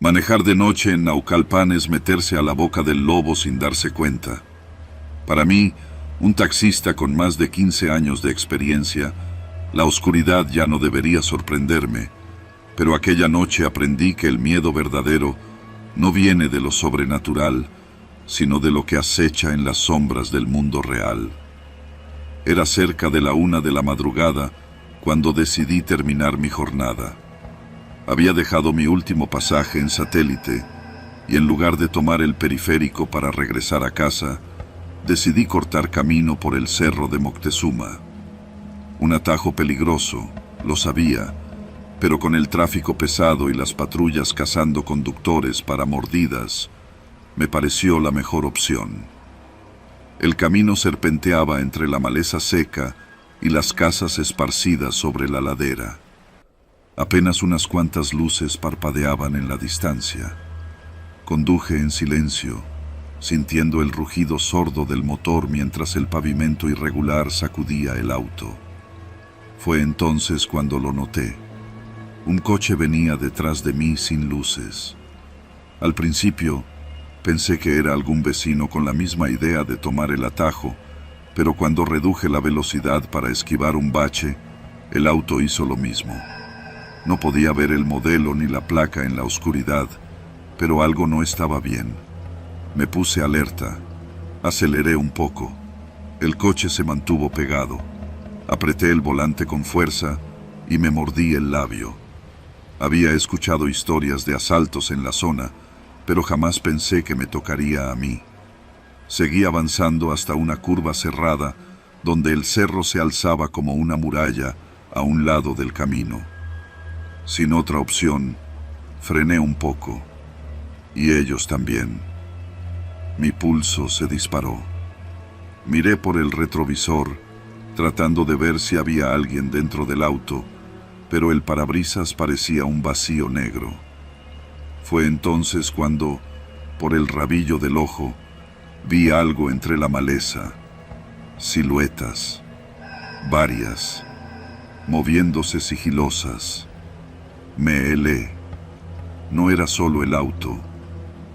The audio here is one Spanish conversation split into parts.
Manejar de noche en Naucalpan es meterse a la boca del lobo sin darse cuenta. Para mí, un taxista con más de 15 años de experiencia, la oscuridad ya no debería sorprenderme, pero aquella noche aprendí que el miedo verdadero no viene de lo sobrenatural, sino de lo que acecha en las sombras del mundo real. Era cerca de la 1 de la madrugada cuando decidí terminar mi jornada. Había dejado mi último pasaje en Satélite y en lugar de tomar el periférico para regresar a casa, decidí cortar camino por el cerro de Moctezuma. Un atajo peligroso, lo sabía, pero con el tráfico pesado y las patrullas cazando conductores para mordidas, me pareció la mejor opción. El camino serpenteaba entre la maleza seca y las casas esparcidas sobre la ladera. Apenas unas cuantas luces parpadeaban en la distancia. Conduje en silencio, sintiendo el rugido sordo del motor mientras el pavimento irregular sacudía el auto. Fue entonces cuando lo noté. Un coche venía detrás de mí sin luces. Al principio, pensé que era algún vecino con la misma idea de tomar el atajo, pero cuando reduje la velocidad para esquivar un bache, el auto hizo lo mismo. No podía ver el modelo ni la placa en la oscuridad, pero algo no estaba bien. Me puse alerta. Aceleré un poco. El coche se mantuvo pegado. Apreté el volante con fuerza y me mordí el labio. Había escuchado historias de asaltos en la zona, pero jamás pensé que me tocaría a mí. Seguí avanzando hasta una curva cerrada, donde el cerro se alzaba como una muralla a un lado del camino. Sin otra opción, frené un poco, y ellos también. Mi pulso se disparó. Miré por el retrovisor, tratando de ver si había alguien dentro del auto, pero el parabrisas parecía un vacío negro. Fue entonces cuando, por el rabillo del ojo, vi algo entre la maleza, siluetas, varias, moviéndose sigilosas. Me helé. No era solo el auto,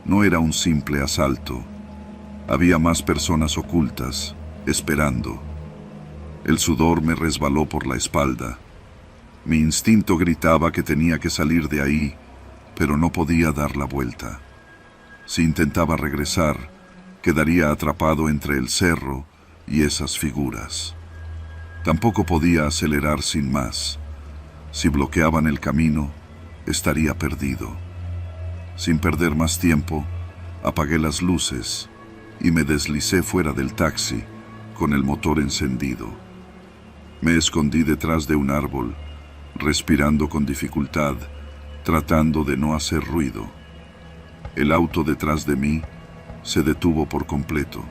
no era un simple asalto. Había más personas ocultas, esperando. El sudor me resbaló por la espalda. Mi instinto gritaba que tenía que salir de ahí, pero no podía dar la vuelta. Si intentaba regresar, quedaría atrapado entre el cerro y esas figuras. Tampoco podía acelerar sin más. Si bloqueaban el camino, estaría perdido. Sin perder más tiempo, apagué las luces y me deslicé fuera del taxi con el motor encendido. Me escondí detrás de un árbol, respirando con dificultad, tratando de no hacer ruido. El auto detrás de mí se detuvo por completo.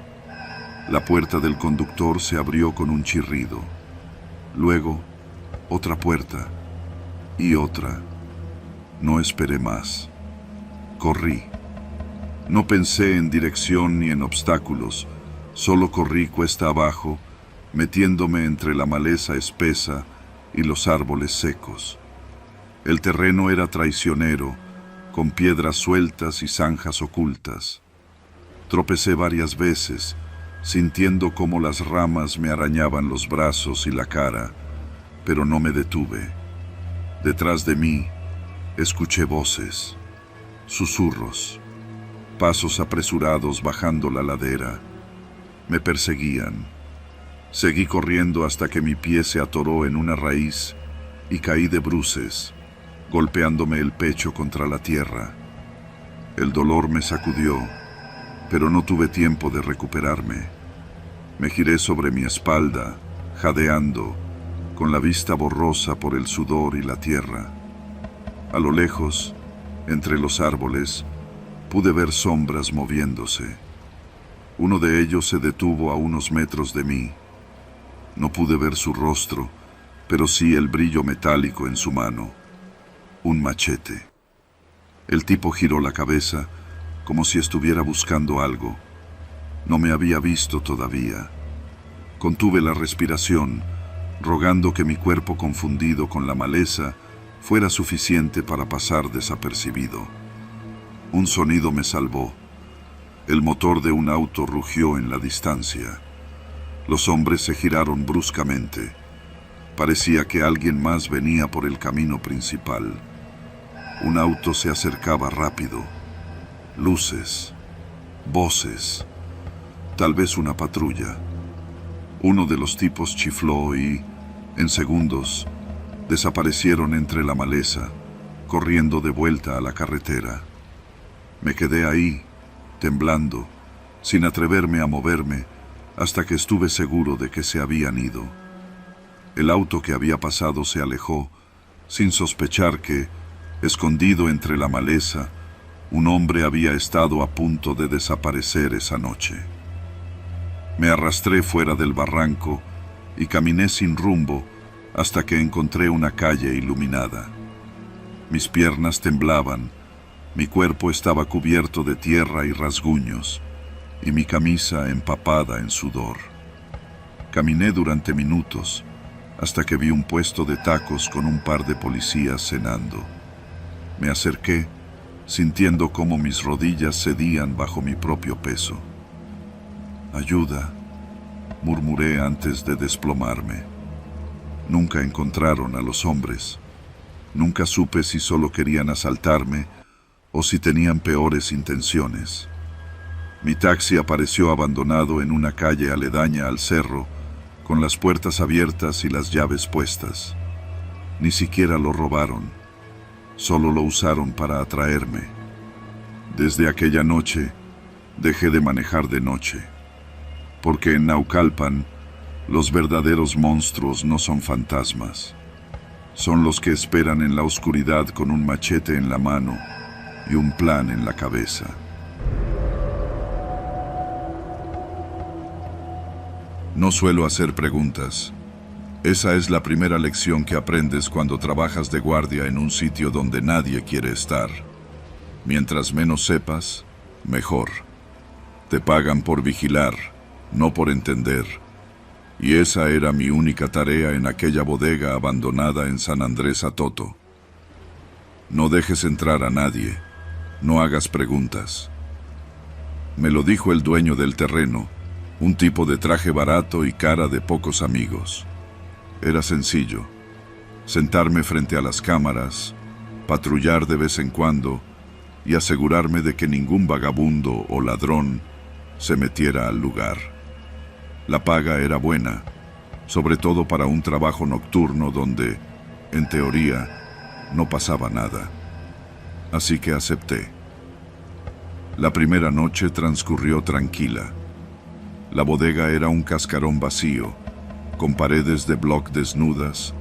La puerta del conductor se abrió con un chirrido. Luego, otra puerta y otra. No esperé más. Corrí. No pensé en dirección ni en obstáculos, solo corrí cuesta abajo, metiéndome entre la maleza espesa y los árboles secos. El terreno era traicionero, con piedras sueltas y zanjas ocultas. Tropecé varias veces, sintiendo cómo las ramas me arañaban los brazos y la cara, pero no me detuve. Detrás de mí, escuché voces, susurros, pasos apresurados bajando la ladera. Me perseguían. Seguí corriendo hasta que mi pie se atoró en una raíz y caí de bruces, golpeándome el pecho contra la tierra. El dolor me sacudió, pero no tuve tiempo de recuperarme. Me giré sobre mi espalda, jadeando, con la vista borrosa por el sudor y la tierra. A lo lejos, entre los árboles, pude ver sombras moviéndose. Uno de ellos se detuvo a unos metros de mí. No pude ver su rostro, pero sí el brillo metálico en su mano. Un machete. El tipo giró la cabeza, como si estuviera buscando algo. No me había visto todavía. Contuve la respiración, rogando que mi cuerpo confundido con la maleza fuera suficiente para pasar desapercibido. Un sonido me salvó. El motor de un auto rugió en la distancia. Los hombres se giraron bruscamente. Parecía que alguien más venía por el camino principal. Un auto se acercaba rápido. Luces, voces, tal vez una patrulla. Uno de los tipos chifló y, en segundos, desaparecieron entre la maleza, corriendo de vuelta a la carretera. Me quedé ahí, temblando, sin atreverme a moverme, hasta que estuve seguro de que se habían ido. El auto que había pasado se alejó, sin sospechar que, escondido entre la maleza, un hombre había estado a punto de desaparecer esa noche. Me arrastré fuera del barranco y caminé sin rumbo hasta que encontré una calle iluminada. Mis piernas temblaban, mi cuerpo estaba cubierto de tierra y rasguños, y mi camisa empapada en sudor. Caminé durante minutos, hasta que vi un puesto de tacos con un par de policías cenando. Me acerqué, sintiendo cómo mis rodillas cedían bajo mi propio peso. «Ayuda», murmuré antes de desplomarme. Nunca encontraron a los hombres. Nunca supe si solo querían asaltarme o si tenían peores intenciones. Mi taxi apareció abandonado en una calle aledaña al cerro, con las puertas abiertas y las llaves puestas. Ni siquiera lo robaron, solo lo usaron para atraerme. Desde aquella noche, dejé de manejar de noche, porque en Naucalpan, los verdaderos monstruos no son fantasmas. Son los que esperan en la oscuridad con un machete en la mano y un plan en la cabeza. No suelo hacer preguntas. Esa es la primera lección que aprendes cuando trabajas de guardia en un sitio donde nadie quiere estar. Mientras menos sepas, mejor. Te pagan por vigilar, no por entender. Y esa era mi única tarea en aquella bodega abandonada en San Andrés Atoto. No dejes entrar a nadie. No hagas preguntas. Me lo dijo el dueño del terreno, un tipo de traje barato y cara de pocos amigos. Era sencillo. Sentarme frente a las cámaras, patrullar de vez en cuando y asegurarme de que ningún vagabundo o ladrón se metiera al lugar. La paga era buena, sobre todo para un trabajo nocturno donde, en teoría, no pasaba nada. Así que acepté. La primera noche transcurrió tranquila. La bodega era un cascarón vacío, con paredes de bloc desnudas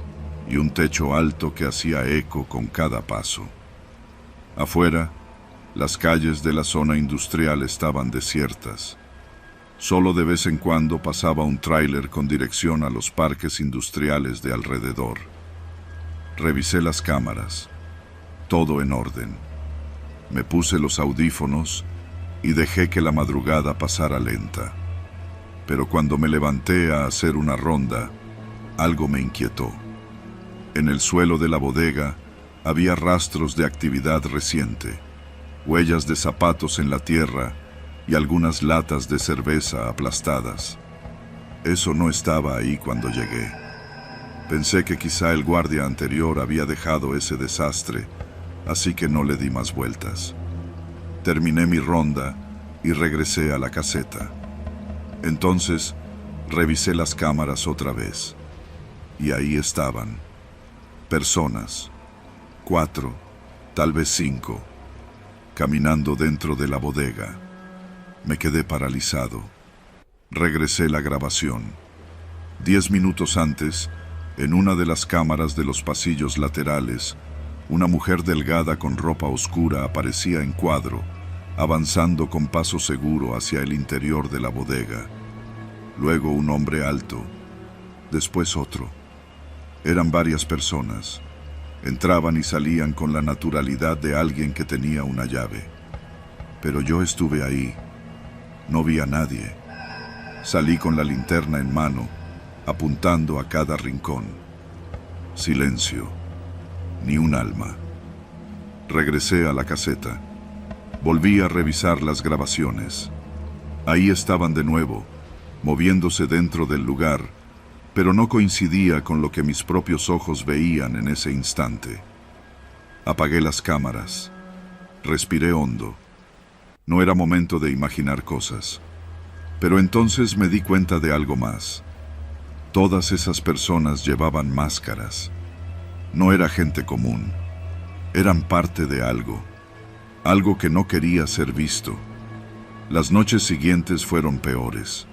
y un techo alto que hacía eco con cada paso. Afuera, las calles de la zona industrial estaban desiertas. Solo de vez en cuando pasaba un tráiler con dirección a los parques industriales de alrededor. Revisé las cámaras. Todo en orden. Me puse los audífonos y dejé que la madrugada pasara lenta. Pero cuando me levanté a hacer una ronda, algo me inquietó. En el suelo de la bodega había rastros de actividad reciente, huellas de zapatos en la tierra y algunas latas de cerveza aplastadas. Eso no estaba ahí cuando llegué. Pensé que quizá el guardia anterior había dejado ese desastre, así que no le di más vueltas. Terminé mi ronda y regresé a la caseta. Entonces, revisé las cámaras otra vez. Y ahí estaban. Personas. 4, tal vez 5, caminando dentro de la bodega. Me quedé paralizado. Regresé la grabación. 10 minutos antes, en una de las cámaras de los pasillos laterales, una mujer delgada con ropa oscura aparecía en cuadro, avanzando con paso seguro hacia el interior de la bodega. Luego un hombre alto, después otro. Eran varias personas. Entraban y salían con la naturalidad de alguien que tenía una llave. Pero yo estuve ahí. No vi a nadie. Salí con la linterna en mano, apuntando a cada rincón. Silencio. Ni un alma. Regresé a la caseta. Volví a revisar las grabaciones. Ahí estaban de nuevo, moviéndose dentro del lugar, pero no coincidía con lo que mis propios ojos veían en ese instante. Apagué las cámaras. Respiré hondo. No era momento de imaginar cosas. Pero entonces me di cuenta de algo más. Todas esas personas llevaban máscaras. No era gente común. Eran parte de algo. Algo que no quería ser visto. Las noches siguientes fueron peores.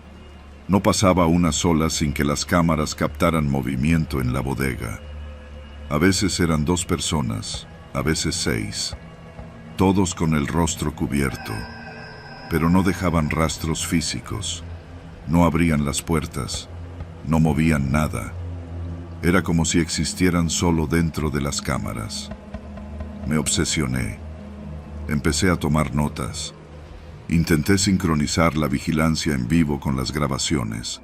No pasaba una sola sin que las cámaras captaran movimiento en la bodega. A veces eran 2 personas, a veces 6. Todos con el rostro cubierto. Pero no dejaban rastros físicos. No abrían las puertas. No movían nada. Era como si existieran solo dentro de las cámaras. Me obsesioné. Empecé a tomar notas. Intenté sincronizar la vigilancia en vivo con las grabaciones.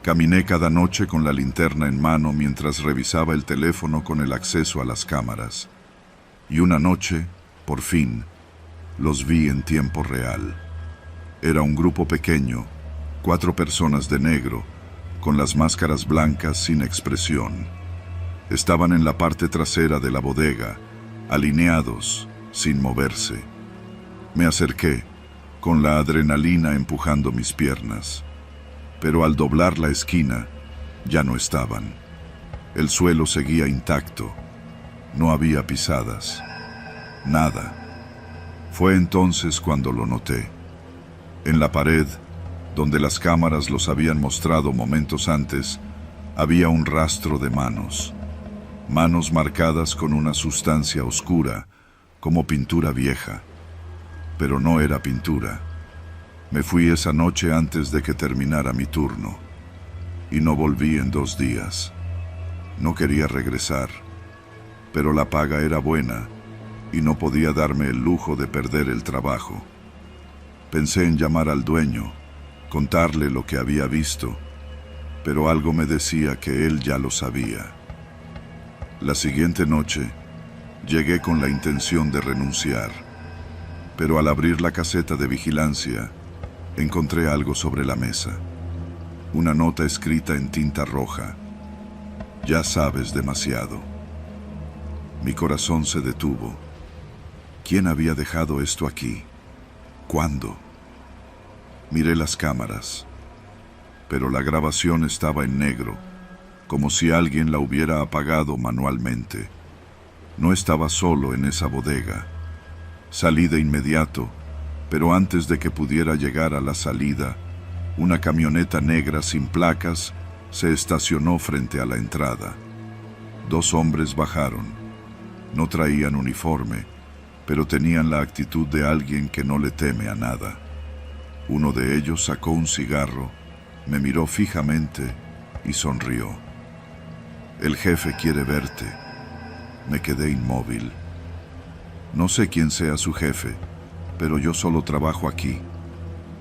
Caminé cada noche con la linterna en mano mientras revisaba el teléfono con el acceso a las cámaras. Y una noche, por fin, los vi en tiempo real. Era un grupo pequeño, 4 personas de negro, con las máscaras blancas sin expresión. Estaban en la parte trasera de la bodega, alineados, sin moverse. Me acerqué, con la adrenalina empujando mis piernas. Pero al doblar la esquina, ya no estaban. El suelo seguía intacto. No había pisadas. Nada. Fue entonces cuando lo noté. En la pared, donde las cámaras los habían mostrado momentos antes, había un rastro de manos. Manos marcadas con una sustancia oscura, como pintura vieja. Pero no era pintura. Me fui esa noche antes de que terminara mi turno. Y no volví en 2 días. No quería regresar. Pero la paga era buena y no podía darme el lujo de perder el trabajo. Pensé en llamar al dueño, contarle lo que había visto, pero algo me decía que él ya lo sabía. La siguiente noche, llegué con la intención de renunciar, pero al abrir la caseta de vigilancia, encontré algo sobre la mesa. Una nota escrita en tinta roja. Ya sabes demasiado. Mi corazón se detuvo. ¿Quién había dejado esto aquí? ¿Cuándo? Miré las cámaras, pero la grabación estaba en negro, como si alguien la hubiera apagado manualmente. No estaba solo en esa bodega. Salí de inmediato, pero antes de que pudiera llegar a la salida, una camioneta negra sin placas se estacionó frente a la entrada. 2 hombres bajaron. No traían uniforme, pero tenían la actitud de alguien que no le teme a nada. Uno de ellos sacó un cigarro, me miró fijamente y sonrió. El jefe quiere verte. Me quedé inmóvil. No sé quién sea su jefe, pero yo solo trabajo aquí,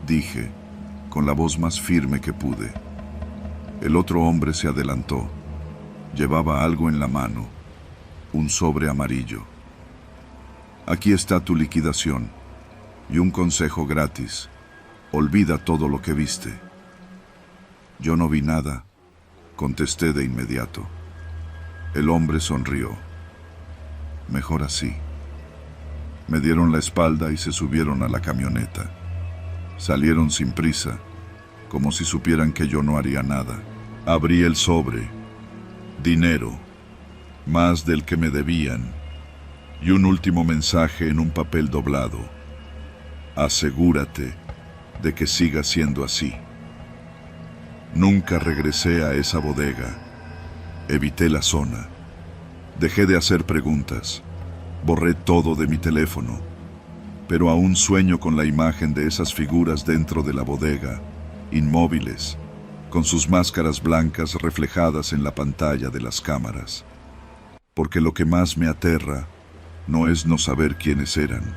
dije, con la voz más firme que pude. El otro hombre se adelantó. Llevaba algo en la mano, un sobre amarillo. Aquí está tu liquidación y un consejo gratis. Olvida todo lo que viste. Yo no vi nada, contesté de inmediato. El hombre sonrió. Mejor así. Me dieron la espalda y se subieron a la camioneta. Salieron sin prisa, como si supieran que yo no haría nada. Abrí el sobre. Dinero, más del que me debían, y un último mensaje en un papel doblado. Asegúrate de que siga siendo así. Nunca regresé a esa bodega. Evité la zona. Dejé de hacer preguntas. Borré todo de mi teléfono. Pero aún sueño con la imagen de esas figuras dentro de la bodega, inmóviles, con sus máscaras blancas reflejadas en la pantalla de las cámaras. Porque lo que más me aterra no es no saber quiénes eran,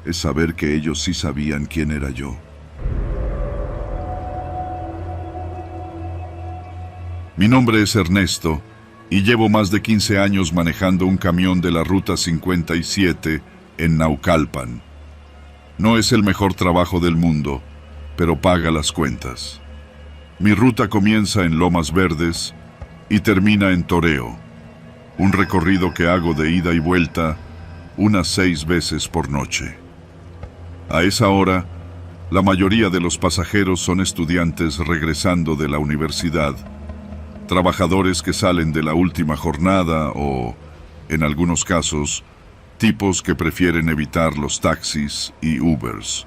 es saber que ellos sí sabían quién era yo. Mi nombre es Ernesto y llevo más de 15 años manejando un camión de la Ruta 57 en Naucalpan. No es el mejor trabajo del mundo, pero paga las cuentas. Mi ruta comienza en Lomas Verdes y termina en Toreo, un recorrido que hago de ida y vuelta unas 6 veces por noche. A esa hora, la mayoría de los pasajeros son estudiantes regresando de la universidad, trabajadores que salen de la última jornada o, en algunos casos, tipos que prefieren evitar los taxis y Ubers.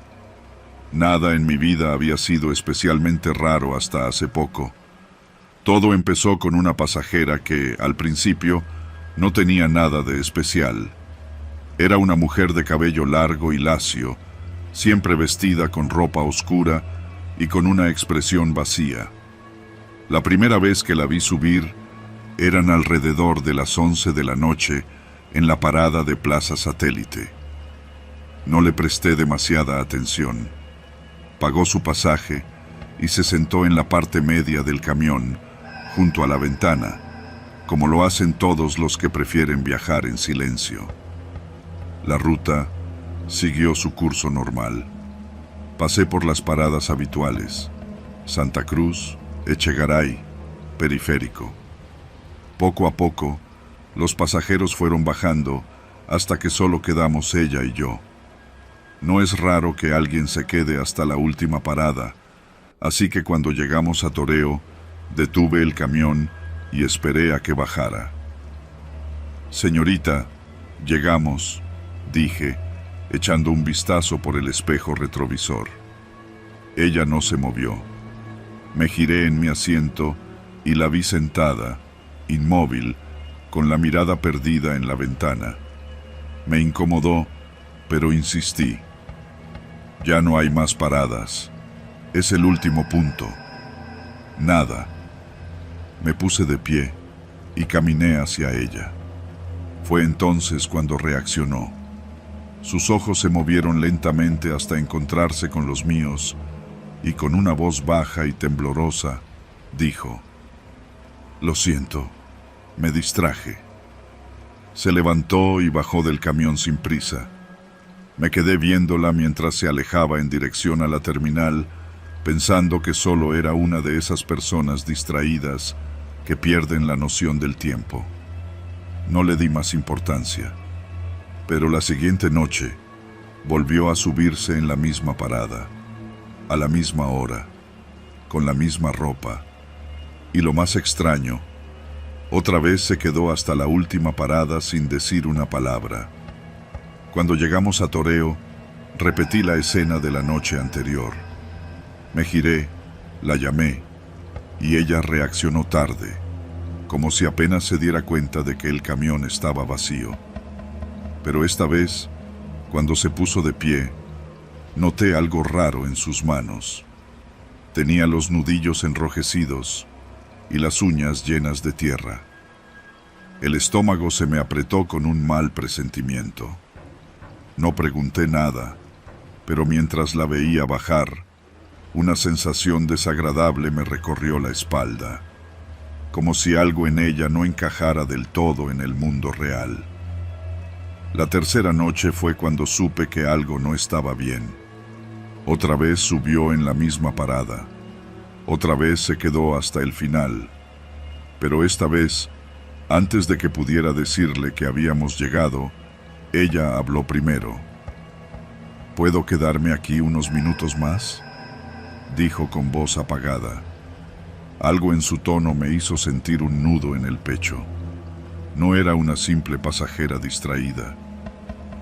Nada en mi vida había sido especialmente raro hasta hace poco. Todo empezó con una pasajera que, al principio, no tenía nada de especial. Era una mujer de cabello largo y lacio, siempre vestida con ropa oscura y con una expresión vacía. La primera vez que la vi subir, eran alrededor de las 11 de la noche en la parada de Plaza Satélite. No le presté demasiada atención. Pagó su pasaje y se sentó en la parte media del camión, junto a la ventana, como lo hacen todos los que prefieren viajar en silencio. La ruta siguió su curso normal. Pasé por las paradas habituales: Santa Cruz, Echegaray, Periférico. Poco a poco, los pasajeros fueron bajando hasta que solo quedamos ella y yo. No es raro que alguien se quede hasta la última parada, así que cuando llegamos a Toreo, detuve el camión y esperé a que bajara. «Señorita, llegamos», dije, echando un vistazo por el espejo retrovisor. Ella no se movió. Me giré en mi asiento y la vi sentada, inmóvil, con la mirada perdida en la ventana. Me incomodó, pero insistí. «Ya no hay más paradas. Es el último punto». «Nada». Me puse de pie y caminé hacia ella. Fue entonces cuando reaccionó. Sus ojos se movieron lentamente hasta encontrarse con los míos y con una voz baja y temblorosa dijo: «Lo siento, me distraje». Se levantó y bajó del camión sin prisa. Me quedé viéndola mientras se alejaba en dirección a la terminal, pensando que solo era una de esas personas distraídas que pierden la noción del tiempo. No le di más importancia. Pero la siguiente noche volvió a subirse en la misma parada, a la misma hora, con la misma ropa. Y lo más extraño, otra vez se quedó hasta la última parada sin decir una palabra. Cuando llegamos a Toreo, repetí la escena de la noche anterior. Me giré, la llamé, y ella reaccionó tarde, como si apenas se diera cuenta de que el camión estaba vacío. Pero esta vez, cuando se puso de pie, noté algo raro en sus manos. Tenía los nudillos enrojecidos y las uñas llenas de tierra. El estómago se me apretó con un mal presentimiento. No pregunté nada, pero mientras la veía bajar, una sensación desagradable me recorrió la espalda, como si algo en ella no encajara del todo en el mundo real. La tercera noche fue cuando supe que algo no estaba bien. Otra vez subió en la misma parada. Otra vez se quedó hasta el final. Pero esta vez, antes de que pudiera decirle que habíamos llegado, ella habló primero. «¿Puedo quedarme aquí unos minutos más?», dijo con voz apagada. Algo en su tono me hizo sentir un nudo en el pecho. No era una simple pasajera distraída.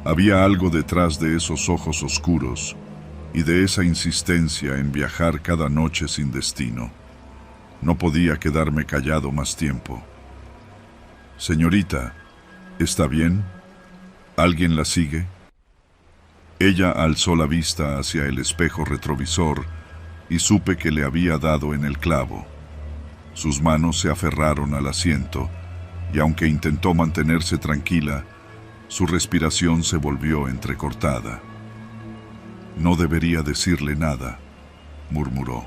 Había algo detrás de esos ojos oscuros y de esa insistencia en viajar cada noche sin destino. No podía quedarme callado más tiempo. «Señorita, ¿está bien? ¿Alguien la sigue?». Ella alzó la vista hacia el espejo retrovisor y supe que le había dado en el clavo. Sus manos se aferraron al asiento y aunque intentó mantenerse tranquila, su respiración se volvió entrecortada. «No debería decirle nada», murmuró.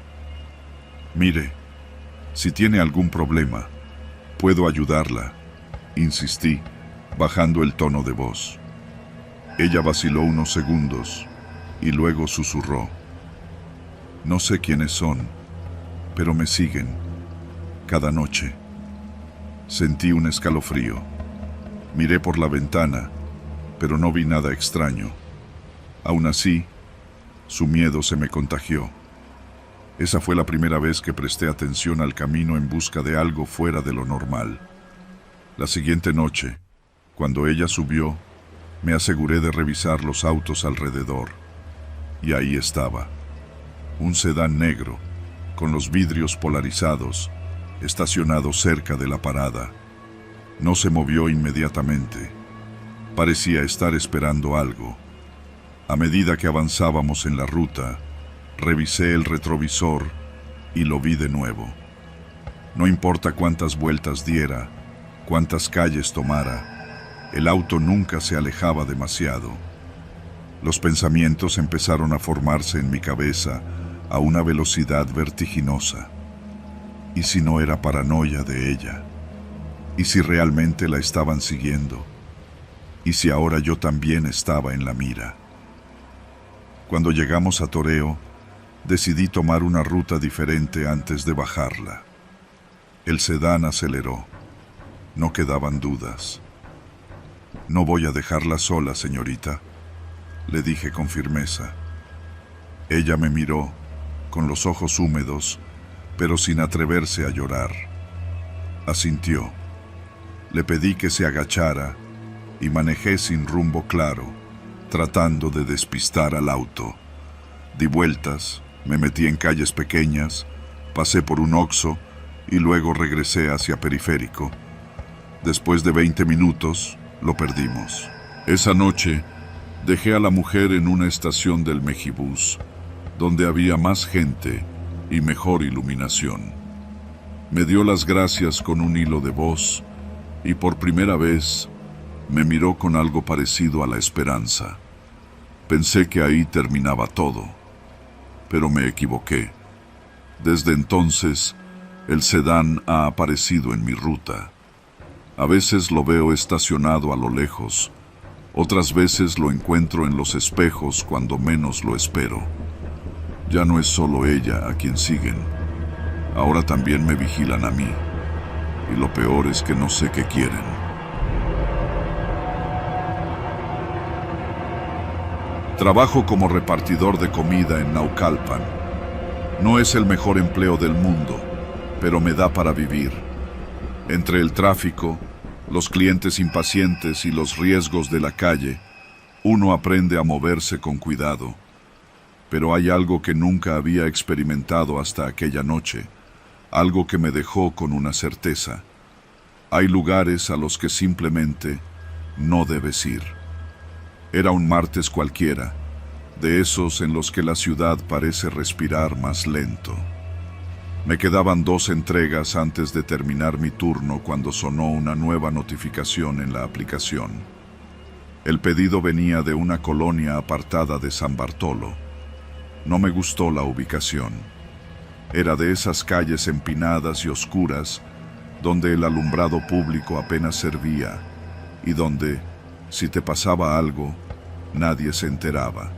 «Mire, si tiene algún problema, puedo ayudarla», insistí, bajando el tono de voz. Ella vaciló unos segundos, y luego susurró: «No sé quiénes son, pero me siguen cada noche». Sentí un escalofrío. Miré por la ventana, pero no vi nada extraño. Aún así, su miedo se me contagió. Esa fue la primera vez que presté atención al camino en busca de algo fuera de lo normal. La siguiente noche, cuando ella subió, me aseguré de revisar los autos alrededor. Y ahí estaba, un sedán negro, con los vidrios polarizados, estacionado cerca de la parada. No se movió inmediatamente. Parecía estar esperando algo. A medida que avanzábamos en la ruta, revisé el retrovisor y lo vi de nuevo. No importa cuántas vueltas diera, cuántas calles tomara, el auto nunca se alejaba demasiado. Los pensamientos empezaron a formarse en mi cabeza a una velocidad vertiginosa. ¿Y si no era paranoia de ella? ¿Y si realmente la estaban siguiendo? ¿Y si ahora yo también estaba en la mira? Cuando llegamos a Toreo, decidí tomar una ruta diferente antes de bajarla. El sedán aceleró. No quedaban dudas. «No voy a dejarla sola, señorita», le dije con firmeza. Ella me miró, con los ojos húmedos, pero sin atreverse a llorar. Asintió. Le pedí que se agachara y manejé sin rumbo claro, tratando de despistar al auto. Di vueltas, me metí en calles pequeñas, pasé por un Oxxo y luego regresé hacia Periférico. Después de 20 minutos, lo perdimos. Esa noche, dejé a la mujer en una estación del Mejibus, donde había más gente y mejor iluminación. Me dio las gracias con un hilo de voz y por primera vez me miró con algo parecido a la esperanza. Pensé que ahí terminaba todo, pero me equivoqué. Desde entonces, el sedán ha aparecido en mi ruta. A veces lo veo estacionado a lo lejos, otras veces lo encuentro en los espejos cuando menos lo espero. Ya no es solo ella a quien siguen, ahora también me vigilan a mí, y lo peor es que no sé qué quieren. Trabajo como repartidor de comida en Naucalpan. No es el mejor empleo del mundo, pero me da para vivir. Entre el tráfico, los clientes impacientes y los riesgos de la calle, uno aprende a moverse con cuidado. Pero hay algo que nunca había experimentado hasta aquella noche, algo que me dejó con una certeza. Hay lugares a los que simplemente no debes ir. Era un martes cualquiera, de esos en los que la ciudad parece respirar más lento. Me quedaban 2 entregas antes de terminar mi turno cuando sonó una nueva notificación en la aplicación. El pedido venía de una colonia apartada de San Bartolo. No me gustó la ubicación. Era de esas calles empinadas y oscuras donde el alumbrado público apenas servía y donde, si te pasaba algo, nadie se enteraba.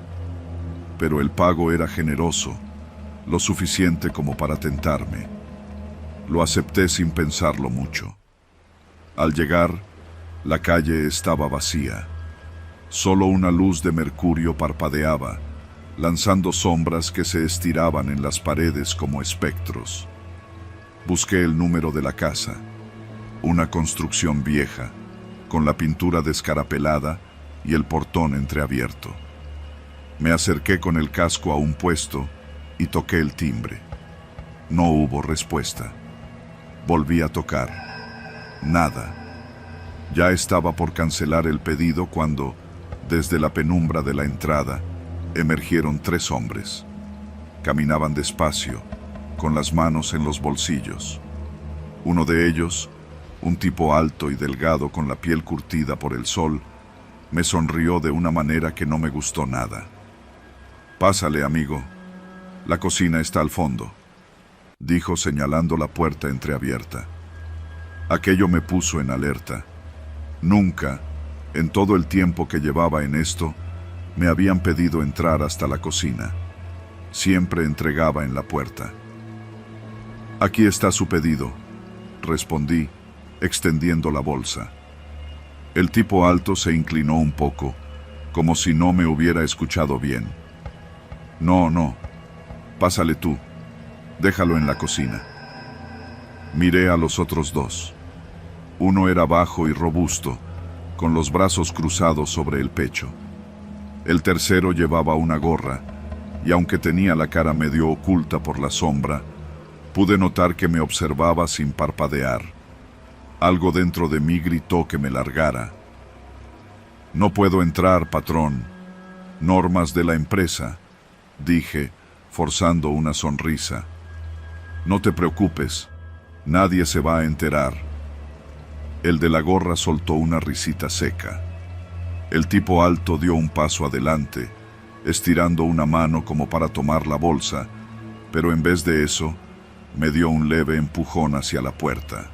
Pero el pago era generoso, lo suficiente como para tentarme. Lo acepté sin pensarlo mucho. Al llegar, la calle estaba vacía. Solo una luz de mercurio parpadeaba, lanzando sombras que se estiraban en las paredes como espectros. Busqué el número de la casa, una construcción vieja, con la pintura descarapelada y el portón entreabierto. Me acerqué con el casco a un puesto y toqué el timbre. No hubo respuesta. Volví a tocar. Nada. Ya estaba por cancelar el pedido cuando, desde la penumbra de la entrada, emergieron 3 hombres. Caminaban despacio, con las manos en los bolsillos. Uno de ellos, un tipo alto y delgado con la piel curtida por el sol, me sonrió de una manera que no me gustó nada. «Pásale, amigo. La cocina está al fondo», dijo señalando la puerta entreabierta. Aquello me puso en alerta. Nunca, en todo el tiempo que llevaba en esto, Me habían pedido entrar hasta la cocina. Siempre entregaba en la puerta. «Aquí está su pedido», respondí, extendiendo la bolsa. El tipo alto se inclinó un poco, como si no me hubiera escuchado bien. «No, pásale tú, déjalo en la cocina». Miré a los otros dos. Uno era bajo y robusto, con los brazos cruzados sobre el pecho. El tercero llevaba una gorra, y aunque tenía la cara medio oculta por la sombra, pude notar que me observaba sin parpadear. Algo dentro de mí gritó que me largara. «No puedo entrar, patrón. Normas de la empresa», dije, forzando una sonrisa. «No te preocupes, nadie se va a enterar». El de la gorra soltó una risita seca. El tipo alto dio un paso adelante, estirando una mano como para tomar la bolsa, pero en vez de eso, me dio un leve empujón hacia la puerta.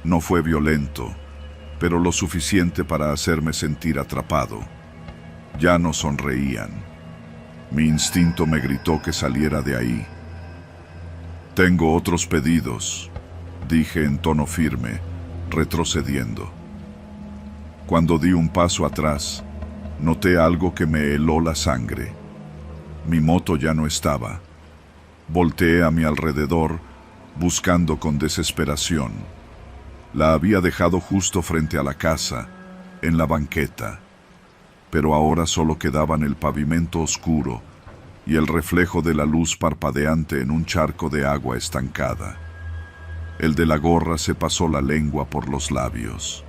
No fue violento, pero lo suficiente para hacerme sentir atrapado. Ya no sonreían. Mi instinto me gritó que saliera de ahí. «Tengo otros pedidos», dije en tono firme, retrocediendo. Cuando di un paso atrás, noté algo que me heló la sangre. Mi moto ya no estaba. Volteé a mi alrededor, buscando con desesperación. La había dejado justo frente a la casa, en la banqueta, pero ahora solo quedaban el pavimento oscuro y el reflejo de la luz parpadeante en un charco de agua estancada. El de la gorra se pasó la lengua por los labios.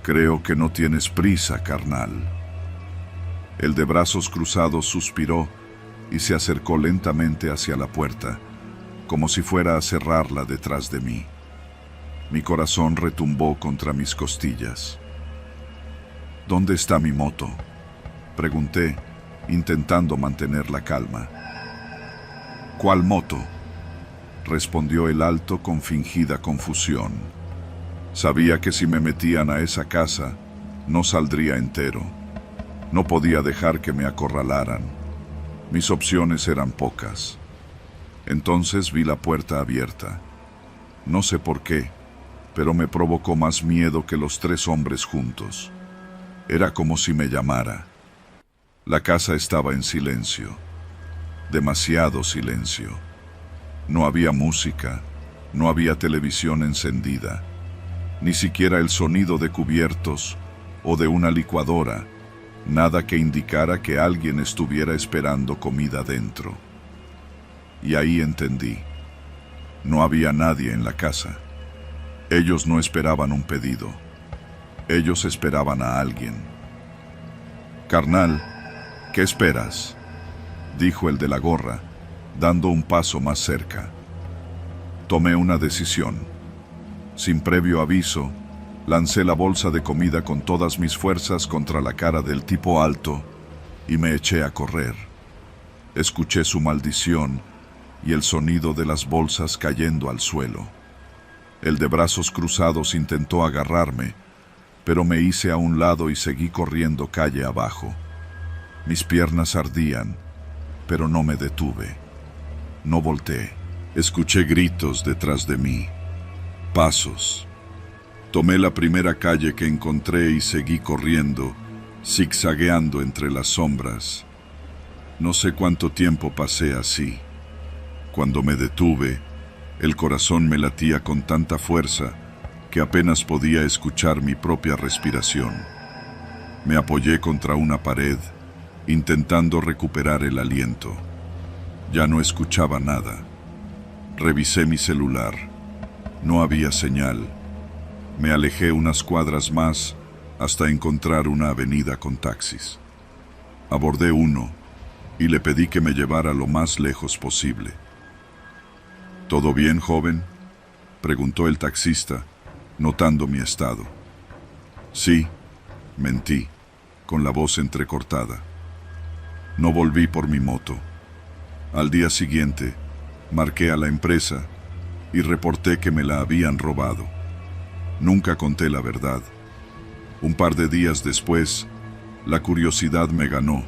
«Creo que no tienes prisa, carnal». El de brazos cruzados suspiró y se acercó lentamente hacia la puerta, como si fuera a cerrarla detrás de mí. Mi corazón retumbó contra mis costillas. «¿Dónde está mi moto?», pregunté, intentando mantener la calma. «¿Cuál moto?», respondió el alto con fingida confusión. Sabía que si me metían a esa casa, no saldría entero. No podía dejar que me acorralaran. Mis opciones eran pocas. Entonces vi la puerta abierta. No sé por qué, pero me provocó más miedo que los tres hombres juntos. Era como si me llamara. La casa estaba en silencio. Demasiado silencio. No había música, no había televisión encendida, ni siquiera el sonido de cubiertos o de una licuadora, nada que indicara que alguien estuviera esperando comida dentro. Y ahí entendí. No había nadie en la casa. Ellos no esperaban un pedido. Ellos esperaban a alguien. «Carnal, ¿qué esperas?», dijo el de la gorra, dando un paso más cerca. Tomé una decisión. Sin previo aviso, lancé la bolsa de comida con todas mis fuerzas contra la cara del tipo alto y me eché a correr. Escuché su maldición y el sonido de las bolsas cayendo al suelo. El de brazos cruzados intentó agarrarme, pero me hice a un lado y seguí corriendo calle abajo. Mis piernas ardían, pero no me detuve. No volteé. Escuché gritos detrás de mí. Pasos. Tomé la primera calle que encontré y seguí corriendo, zigzagueando entre las sombras. No sé cuánto tiempo pasé así. Cuando me detuve, el corazón me latía con tanta fuerza que apenas podía escuchar mi propia respiración. Me apoyé contra una pared, intentando recuperar el aliento. Ya no escuchaba nada. Revisé mi celular. No había señal. Me alejé unas cuadras más hasta encontrar una avenida con taxis. Abordé uno y le pedí que me llevara lo más lejos posible. «¿Todo bien, joven?», preguntó el taxista, notando mi estado. «Sí», mentí, con la voz entrecortada. No volví por mi moto. Al día siguiente, marqué a la empresa y reporté que me la habían robado. Nunca conté la verdad. Un par de días después, La curiosidad me ganó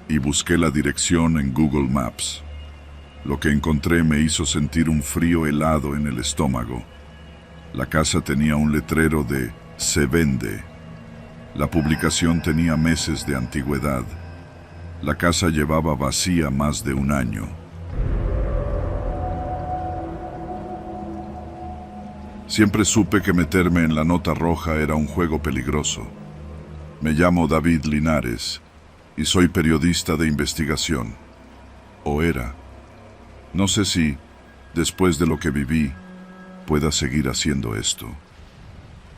y busqué la dirección en Google Maps. Lo que encontré me hizo sentir un frío helado en el estómago. La casa tenía un letrero de "Se vende". La publicación tenía meses de antigüedad. La casa llevaba vacía más de un año. Siempre supe que meterme en la nota roja era un juego peligroso. Me llamo David Linares y soy periodista de investigación. O era. No sé si, después de lo que viví, pueda seguir haciendo esto.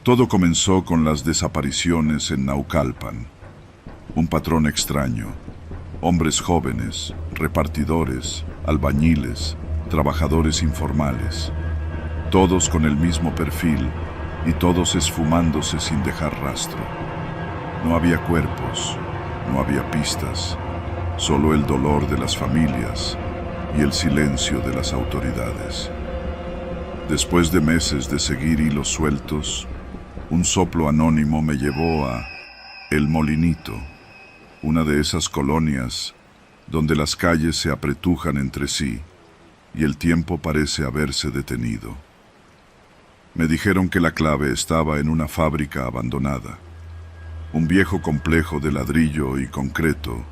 Todo comenzó con las desapariciones en Naucalpan. Un patrón extraño. Hombres jóvenes, repartidores, albañiles, trabajadores informales. Todos con el mismo perfil y todos esfumándose sin dejar rastro. No había cuerpos, no había pistas, solo el dolor de las familias y el silencio de las autoridades. Después de meses de seguir hilos sueltos, un soplo anónimo me llevó a El Molinito, una de esas colonias donde las calles se apretujan entre sí y el tiempo parece haberse detenido. Me dijeron que la clave estaba en una fábrica abandonada, un viejo complejo de ladrillo y concreto,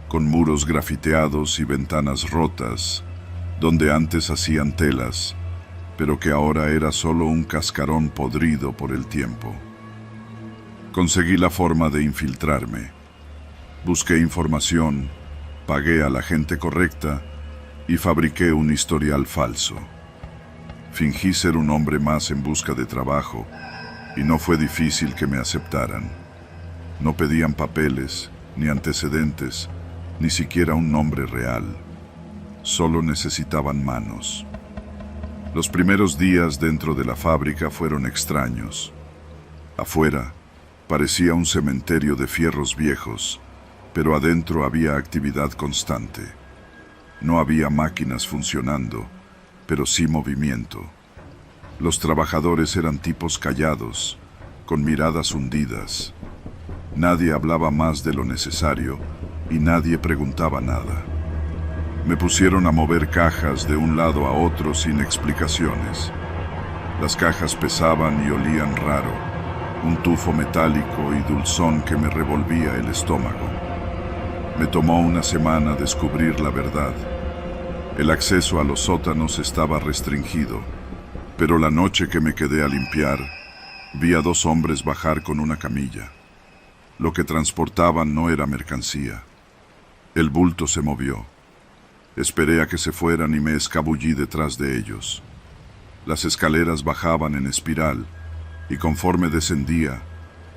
con muros grafiteados y ventanas rotas, donde antes hacían telas, pero que ahora era solo un cascarón podrido por el tiempo. Conseguí la forma de infiltrarme. Busqué información, pagué a la gente correcta y fabriqué un historial falso. Fingí ser un hombre más en busca de trabajo y no fue difícil que me aceptaran. No pedían papeles, ni antecedentes, ni siquiera un nombre real. Solo necesitaban manos. Los primeros días dentro de la fábrica fueron extraños. Afuera parecía un cementerio de fierros viejos, pero adentro había actividad constante. No había máquinas funcionando, pero sí movimiento. Los trabajadores eran tipos callados, con miradas hundidas. Nadie hablaba más de lo necesario y nadie preguntaba nada. Me pusieron a mover cajas de un lado a otro sin explicaciones. Las cajas pesaban y olían raro, un tufo metálico y dulzón que me revolvía el estómago. Me tomó una semana descubrir la verdad. El acceso a los sótanos estaba restringido, pero la noche que me quedé a limpiar, vi a 2 hombres bajar con una camilla. Lo que transportaban no era mercancía. El bulto se movió. Esperé a que se fueran y me escabullí detrás de ellos. Las escaleras bajaban en espiral y conforme descendía,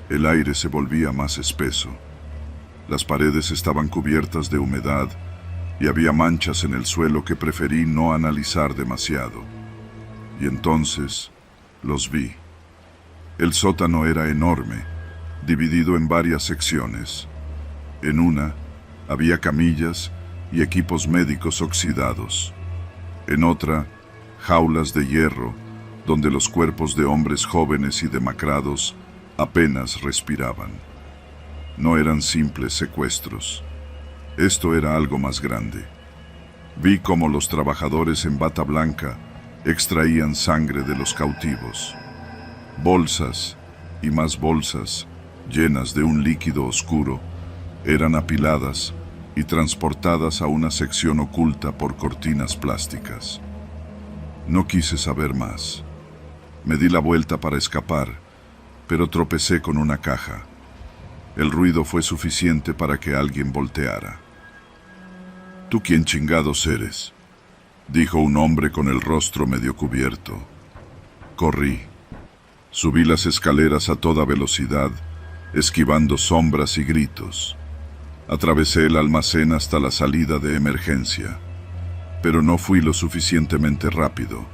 el aire se volvía más espeso. Las paredes estaban cubiertas de humedad y había manchas en el suelo que preferí no analizar demasiado. Y entonces los vi. El sótano era enorme, dividido en varias secciones. En una había camillas y equipos médicos oxidados. En otra, jaulas de hierro, donde los cuerpos de hombres jóvenes y demacrados apenas respiraban. No eran simples secuestros. Esto era algo más grande. Vi cómo los trabajadores en bata blanca extraían sangre de los cautivos. Bolsas y más bolsas, llenas de un líquido oscuro, eran apiladas y transportadas a una sección oculta por cortinas plásticas. No quise saber más. Me di la vuelta para escapar, pero tropecé con una caja. El ruido fue suficiente para que alguien volteara. «¿Tú quién chingados eres?», dijo un hombre con el rostro medio cubierto. Corrí. Subí las escaleras a toda velocidad, esquivando sombras y gritos. Atravesé el almacén hasta la salida de emergencia, pero no fui lo suficientemente rápido.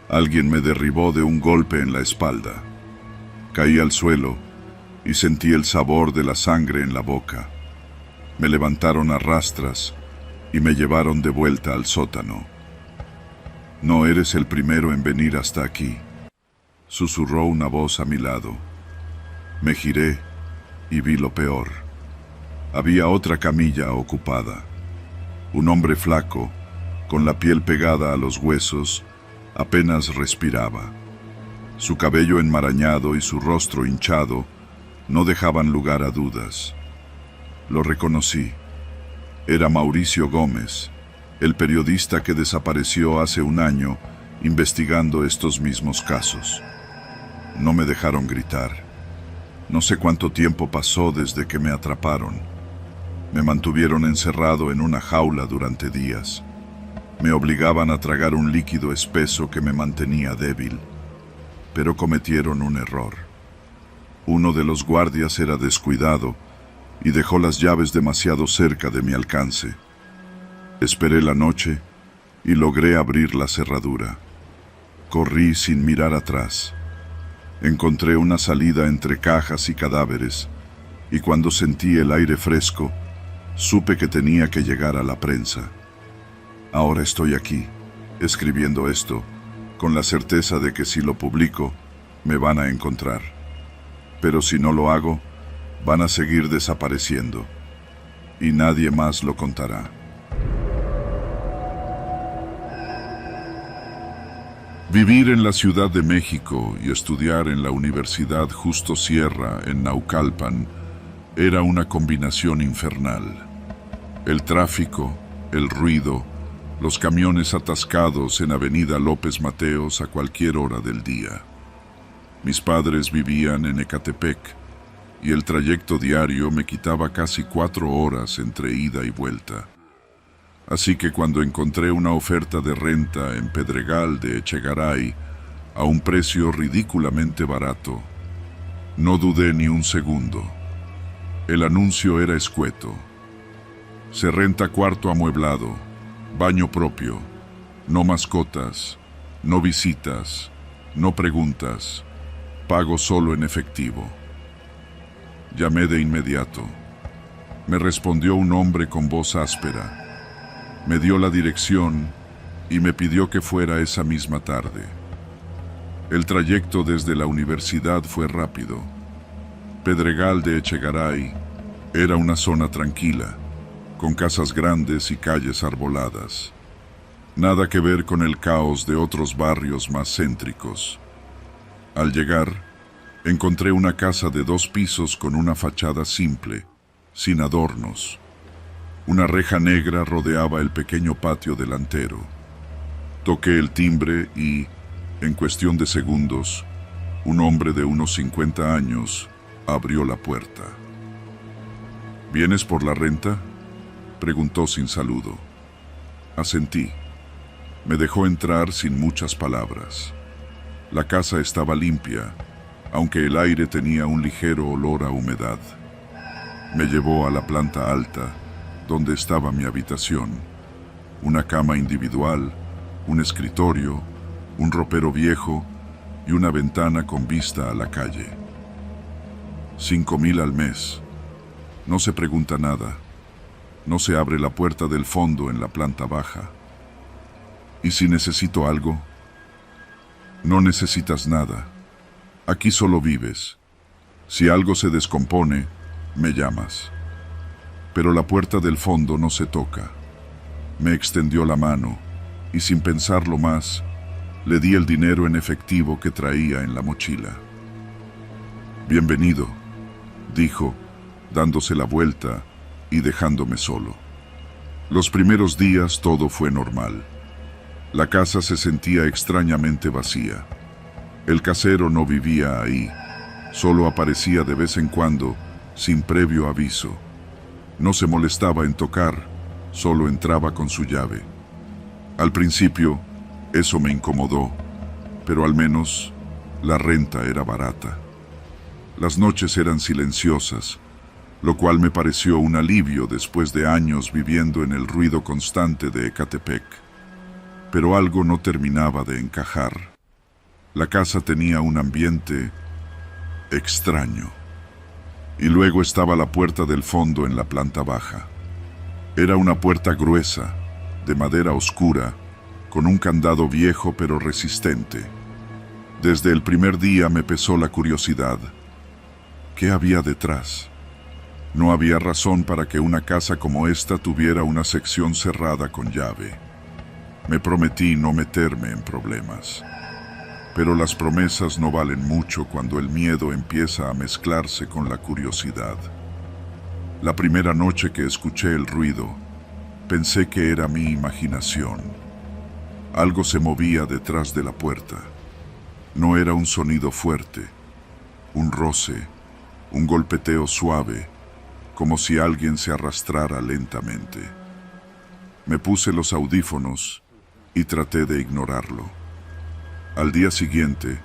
Alguien me derribó de un golpe en la espalda. Caí al suelo y sentí el sabor de la sangre en la boca. Me levantaron a rastras y me llevaron de vuelta al sótano. «No eres el primero en venir hasta aquí», susurró una voz a mi lado. Me giré y vi lo peor. Había otra camilla ocupada. Un hombre flaco, con la piel pegada a los huesos, apenas respiraba. Su cabello enmarañado y su rostro hinchado no dejaban lugar a dudas. Lo reconocí. Era Mauricio Gómez, el periodista que desapareció hace un año investigando estos mismos casos. No me dejaron gritar. No sé cuánto tiempo pasó desde que me atraparon. Me mantuvieron encerrado en una jaula durante días. Me obligaban a tragar un líquido espeso que me mantenía débil. Pero cometieron un error. Uno de los guardias era descuidado y dejó las llaves demasiado cerca de mi alcance. Esperé la noche y logré abrir la cerradura. Corrí sin mirar atrás. Encontré una salida entre cajas y cadáveres, y cuando sentí el aire fresco, supe que tenía que llegar a la prensa. Ahora estoy aquí, escribiendo esto, con la certeza de que si lo publico, me van a encontrar. Pero si no lo hago, van a seguir desapareciendo, y nadie más lo contará. Vivir en la Ciudad de México y estudiar en la Universidad Justo Sierra en Naucalpan era una combinación infernal. El tráfico, el ruido, los camiones atascados en Avenida López Mateos a cualquier hora del día. Mis padres vivían en Ecatepec y el trayecto diario me quitaba casi 4 horas entre ida y vuelta. Así que cuando encontré una oferta de renta en Pedregal de Echegaray a un precio ridículamente barato, no dudé ni un segundo. El anuncio era escueto. Se renta cuarto amueblado, baño propio, no mascotas, no visitas, no preguntas, pago solo en efectivo. Llamé de inmediato. Me respondió un hombre con voz áspera. Me dio la dirección y me pidió que fuera esa misma tarde. El trayecto desde la universidad fue rápido. Pedregal de Echegaray era una zona tranquila, con casas grandes y calles arboladas. Nada que ver con el caos de otros barrios más céntricos. Al llegar, encontré una casa de 2 pisos con una fachada simple, sin adornos. Una reja negra rodeaba el pequeño patio delantero. Toqué el timbre y, en cuestión de segundos, un hombre de unos 50 años abrió la puerta. ¿Vienes por la renta?, preguntó sin saludo. Asentí. Me dejó entrar sin muchas palabras. La casa estaba limpia, aunque el aire tenía un ligero olor a humedad. Me llevó a la planta alta, donde estaba mi habitación. Una cama individual, un escritorio, un ropero viejo y una ventana con vista a la calle. 5,000 al mes. No se pregunta nada. No se abre la puerta del fondo en la planta baja. ¿Y si necesito algo? No necesitas nada. Aquí solo vives. Si algo se descompone, me llamas. Pero la puerta del fondo no se toca. Me extendió la mano y sin pensarlo más, le di el dinero en efectivo que traía en la mochila. Bienvenido, dijo, dándose la vuelta y dejándome solo. Los primeros días todo fue normal. La casa se sentía extrañamente vacía. El casero no vivía ahí, solo aparecía de vez en cuando, sin previo aviso. No se molestaba en tocar, solo entraba con su llave. Al principio, eso me incomodó, pero al menos la renta era barata. Las noches eran silenciosas, lo cual me pareció un alivio después de años viviendo en el ruido constante de Ecatepec. Pero algo no terminaba de encajar. La casa tenía un ambiente extraño. Y luego estaba la puerta del fondo en la planta baja. Era una puerta gruesa, de madera oscura, con un candado viejo pero resistente. Desde el primer día me pesó la curiosidad. ¿Qué había detrás? No había razón para que una casa como esta tuviera una sección cerrada con llave. Me prometí no meterme en problemas. Pero las promesas no valen mucho cuando el miedo empieza a mezclarse con la curiosidad. La primera noche que escuché el ruido, pensé que era mi imaginación. Algo se movía detrás de la puerta. No era un sonido fuerte, un roce, un golpeteo suave, como si alguien se arrastrara lentamente. Me puse los audífonos y traté de ignorarlo. Al día siguiente,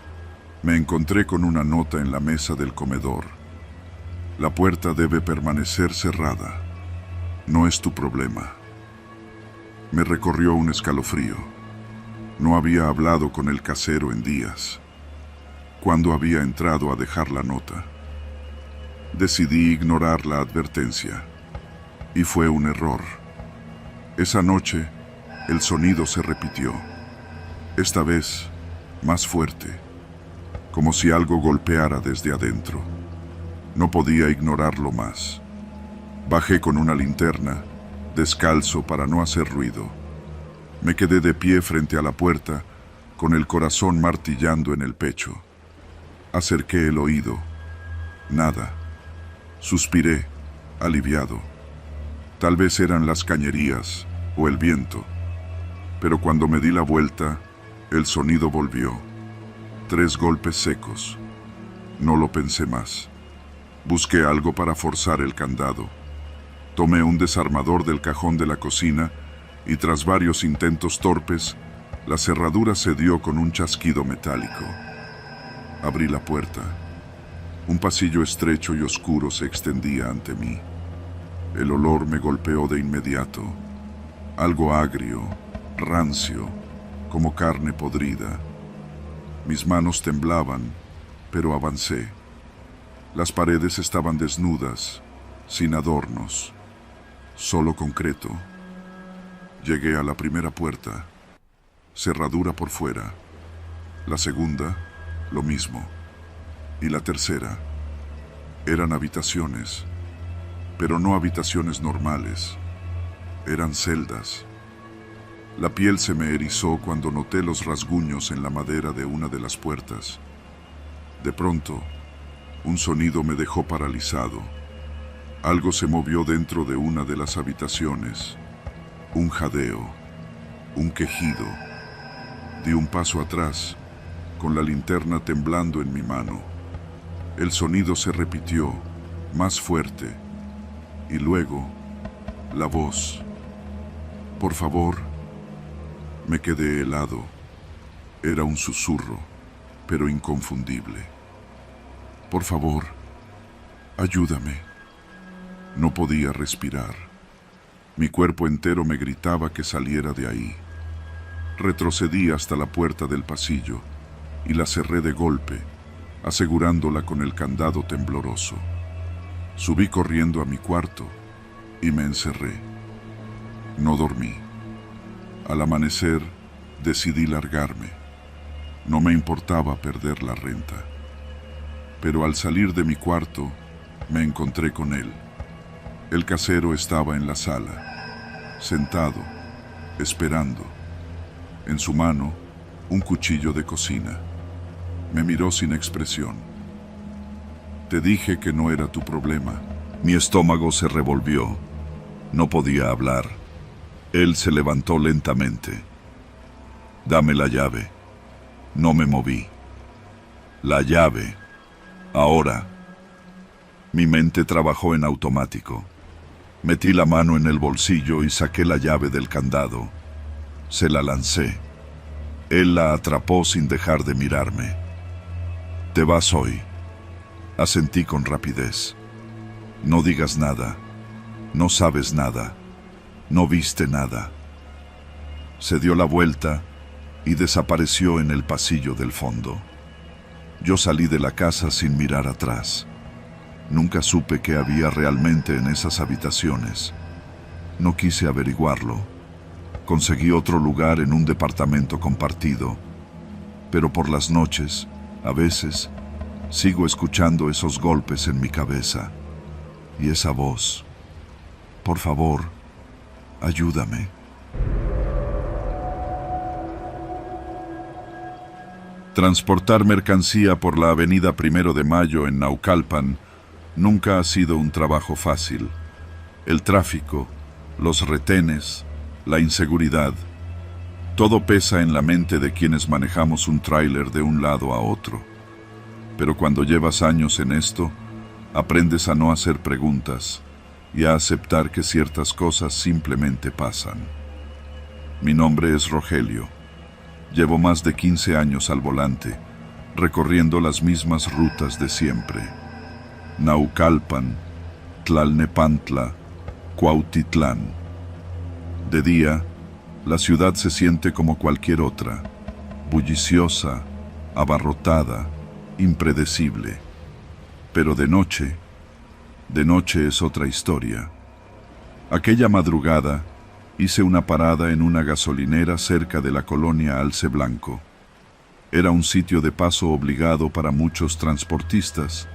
me encontré con una nota en la mesa del comedor. La puerta debe permanecer cerrada. No es tu problema. Me recorrió un escalofrío. No había hablado con el casero en días. ¿Cuándo había entrado a dejar la nota? Decidí ignorar la advertencia. Y fue un error. Esa noche, el sonido se repitió. Esta vez, más fuerte, como si algo golpeara desde adentro. No podía ignorarlo más. Bajé con una linterna, descalzo para no hacer ruido. Me quedé de pie frente a la puerta, con el corazón martillando en el pecho. Acerqué el oído. Nada. Suspiré, aliviado. Tal vez eran las cañerías o el viento. Pero cuando me di la vuelta, el sonido volvió. 3 golpes secos. No lo pensé más. Busqué algo para forzar el candado. Tomé un desarmador del cajón de la cocina y tras varios intentos torpes, la cerradura cedió con un chasquido metálico. Abrí la puerta. Un pasillo estrecho y oscuro se extendía ante mí. El olor me golpeó de inmediato. Algo agrio, rancio, como carne podrida. Mis manos temblaban, pero avancé. Las paredes estaban desnudas, sin adornos, solo concreto. Llegué a la primera puerta, cerradura por fuera. La segunda, lo mismo. Y la tercera, eran habitaciones, pero no habitaciones normales. Eran celdas. La piel se me erizó cuando noté los rasguños en la madera de una de las puertas. De pronto, un sonido me dejó paralizado. Algo se movió dentro de una de las habitaciones. Un jadeo, un quejido. Di un paso atrás, con la linterna temblando en mi mano. El sonido se repitió, más fuerte, y luego, la voz. Por favor. Me quedé helado. Era un susurro, pero inconfundible. Por favor, ayúdame. No podía respirar. Mi cuerpo entero me gritaba que saliera de ahí. Retrocedí hasta la puerta del pasillo y la cerré de golpe, asegurándola con el candado tembloroso. Subí corriendo a mi cuarto y me encerré. No dormí. Al amanecer, decidí largarme. No me importaba perder la renta. Pero al salir de mi cuarto, me encontré con él. El casero estaba en la sala, sentado, esperando. En su mano, un cuchillo de cocina. Me miró sin expresión. Te dije que no era tu problema. Mi estómago se revolvió. No podía hablar. Él se levantó lentamente. Dame la llave. No me moví. La llave. Ahora. Mi mente trabajó en automático. Metí la mano en el bolsillo y saqué la llave del candado. Se la lancé. Él la atrapó sin dejar de mirarme. Te vas hoy. Asentí con rapidez. No digas nada. No sabes nada. No viste nada. Se dio la vuelta y desapareció en el pasillo del fondo. Yo salí de la casa sin mirar atrás. Nunca supe qué había realmente en esas habitaciones. No quise averiguarlo. Conseguí otro lugar en un departamento compartido. Pero por las noches, a veces, sigo escuchando esos golpes en mi cabeza. Y esa voz: por favor, ayúdame. Transportar mercancía por la avenida 1 de Mayo en Naucalpan nunca ha sido un trabajo fácil. El tráfico, los retenes, la inseguridad, todo pesa en la mente de quienes manejamos un tráiler de un lado a otro. Pero cuando llevas años en esto, aprendes a no hacer preguntas y a aceptar que ciertas cosas simplemente pasan. Mi nombre es Rogelio. Llevo más de 15 años al volante, recorriendo las mismas rutas de siempre. Naucalpan, Tlalnepantla, Cuautitlán. De día, la ciudad se siente como cualquier otra, bulliciosa, abarrotada, impredecible. Pero de noche es otra historia. Aquella madrugada, hice una parada en una gasolinera cerca de la colonia Alce Blanco. Era un sitio de paso obligado para muchos transportistas,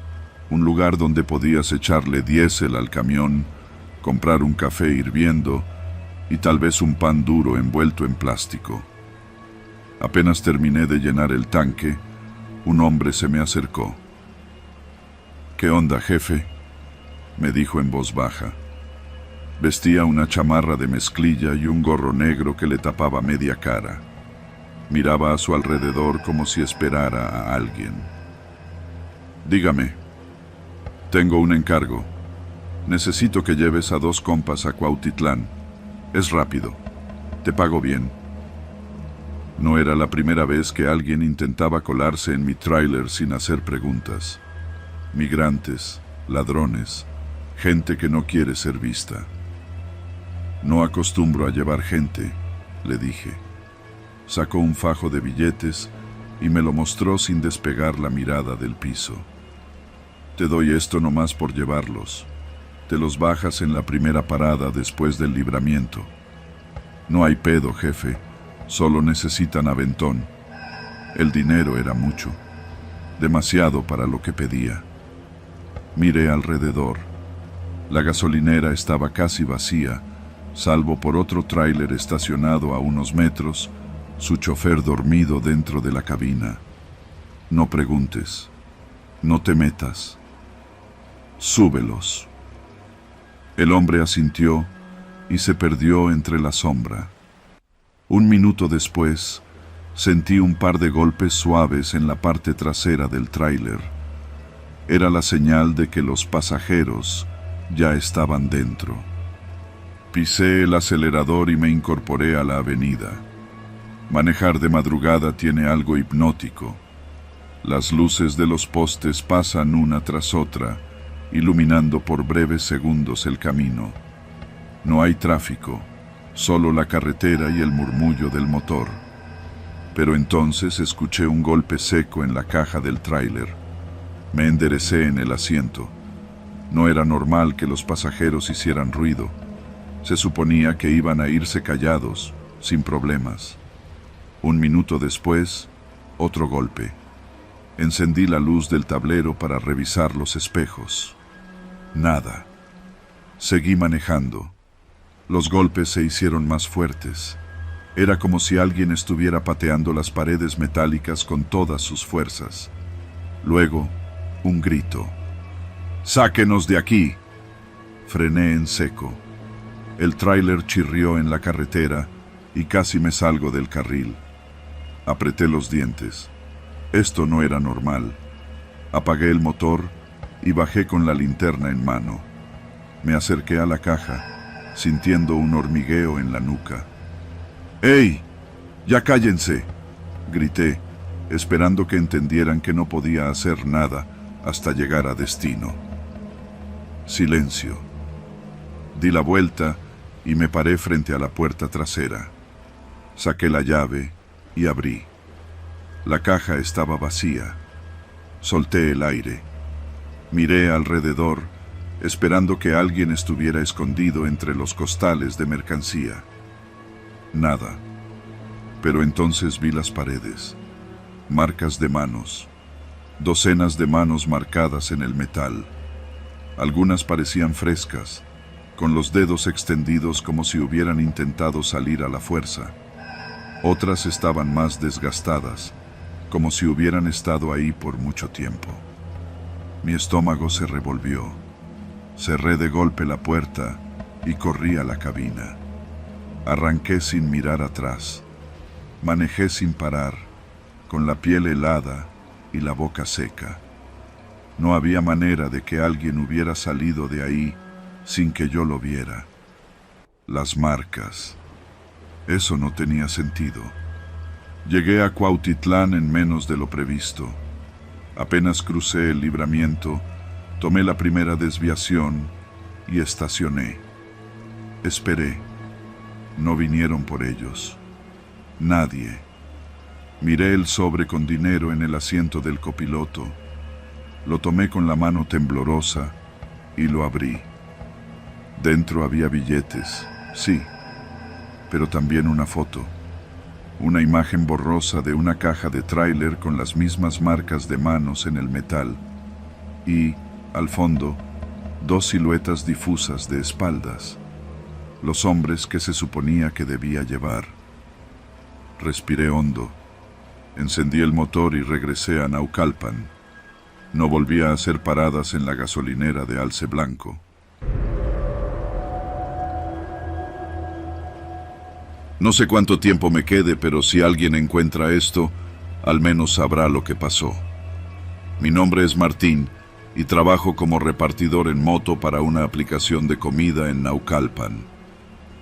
un lugar donde podías echarle diésel al camión, comprar un café hirviendo y tal vez un pan duro envuelto en plástico. Apenas terminé de llenar el tanque, un hombre se me acercó. «¿Qué onda, jefe?», me dijo en voz baja. Vestía una chamarra de mezclilla y un gorro negro que le tapaba media cara. Miraba a su alrededor como si esperara a alguien. «Dígame, tengo un encargo. Necesito que lleves a 2 compas a Cuautitlán. Es rápido. Te pago bien». No era la primera vez que alguien intentaba colarse en mi tráiler sin hacer preguntas. Migrantes, ladrones, gente que no quiere ser vista. «No acostumbro a llevar gente», le dije. Sacó un fajo de billetes y me lo mostró sin despegar la mirada del piso. «Te doy esto nomás por llevarlos. Te los bajas en la primera parada después del libramiento». «No hay pedo, jefe. Solo necesitan aventón». El dinero era mucho, demasiado para lo que pedía. Miré alrededor. La gasolinera estaba casi vacía, salvo por otro tráiler estacionado a unos metros, su chofer dormido dentro de la cabina. «No preguntes. No te metas. Súbelos». El hombre asintió y se perdió entre la sombra. Un minuto después, sentí un par de golpes suaves en la parte trasera del tráiler. Era la señal de que los pasajeros ya estaban dentro. Pisé el acelerador y me incorporé a la avenida. Manejar de madrugada tiene algo hipnótico. Las luces de los postes pasan una tras otra, iluminando por breves segundos el camino. No hay tráfico, solo la carretera y el murmullo del motor. Pero entonces escuché un golpe seco en la caja del tráiler. Me enderecé en el asiento. No era normal que los pasajeros hicieran ruido. Se suponía que iban a irse callados, sin problemas. Un minuto después, otro golpe. Encendí la luz del tablero para revisar los espejos. Nada. Seguí manejando. Los golpes se hicieron más fuertes. Era como si alguien estuviera pateando las paredes metálicas con todas sus fuerzas. Luego, un grito. «¡Sáquenos de aquí!». Frené en seco. El tráiler chirrió en la carretera y casi me salgo del carril. Apreté los dientes. Esto no era normal. Apagué el motor y bajé con la linterna en mano. Me acerqué a la caja, sintiendo un hormigueo en la nuca. «¡Ey! ¡Ya cállense!», grité, esperando que entendieran que no podía hacer nada hasta llegar a destino. Silencio. Di la vuelta y me paré frente a la puerta trasera. Saqué la llave y abrí. La caja estaba vacía. Solté el aire. Miré alrededor, esperando que alguien estuviera escondido entre los costales de mercancía. Nada. Pero entonces vi las paredes. Marcas de manos. Docenas de manos marcadas en el metal. Algunas parecían frescas, con los dedos extendidos como si hubieran intentado salir a la fuerza. Otras estaban más desgastadas, como si hubieran estado ahí por mucho tiempo. Mi estómago se revolvió. Cerré de golpe la puerta y corrí a la cabina. Arranqué sin mirar atrás. Manejé sin parar, con la piel helada y la boca seca. No había manera de que alguien hubiera salido de ahí sin que yo lo viera. Las marcas. Eso no tenía sentido. Llegué a Cuautitlán en menos de lo previsto. Apenas crucé el libramiento, tomé la primera desviación y estacioné. Esperé. No vinieron por ellos. Nadie. Miré el sobre con dinero en el asiento del copiloto. Lo tomé con la mano temblorosa y lo abrí. Dentro había billetes, sí, pero también una foto. Una imagen borrosa de una caja de tráiler con las mismas marcas de manos en el metal. Y, al fondo, dos siluetas difusas de espaldas. Los hombres que se suponía que debía llevar. Respiré hondo. Encendí el motor y regresé a Naucalpan. No volví a hacer paradas en la gasolinera de Alce Blanco. No sé cuánto tiempo me quede, pero si alguien encuentra esto, al menos sabrá lo que pasó. Mi nombre es Martín y trabajo como repartidor en moto para una aplicación de comida en Naucalpan.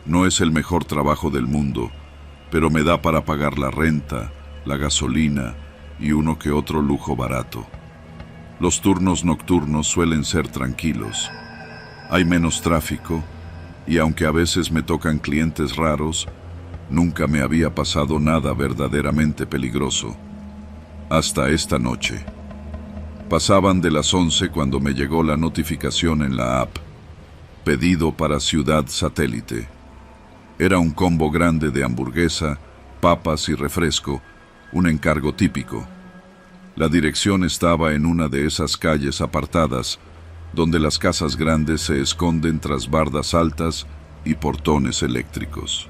No es el mejor trabajo del mundo, pero me da para pagar la renta, la gasolina y uno que otro lujo barato. Los turnos nocturnos suelen ser tranquilos. Hay menos tráfico y aunque a veces me tocan clientes raros, nunca me había pasado nada verdaderamente peligroso. Hasta esta noche. Pasaban de las 11 cuando me llegó la notificación en la app. Pedido para Ciudad Satélite. Era un combo grande de hamburguesa, papas y refresco, un encargo típico. La dirección estaba en una de esas calles apartadas, donde las casas grandes se esconden tras bardas altas y portones eléctricos.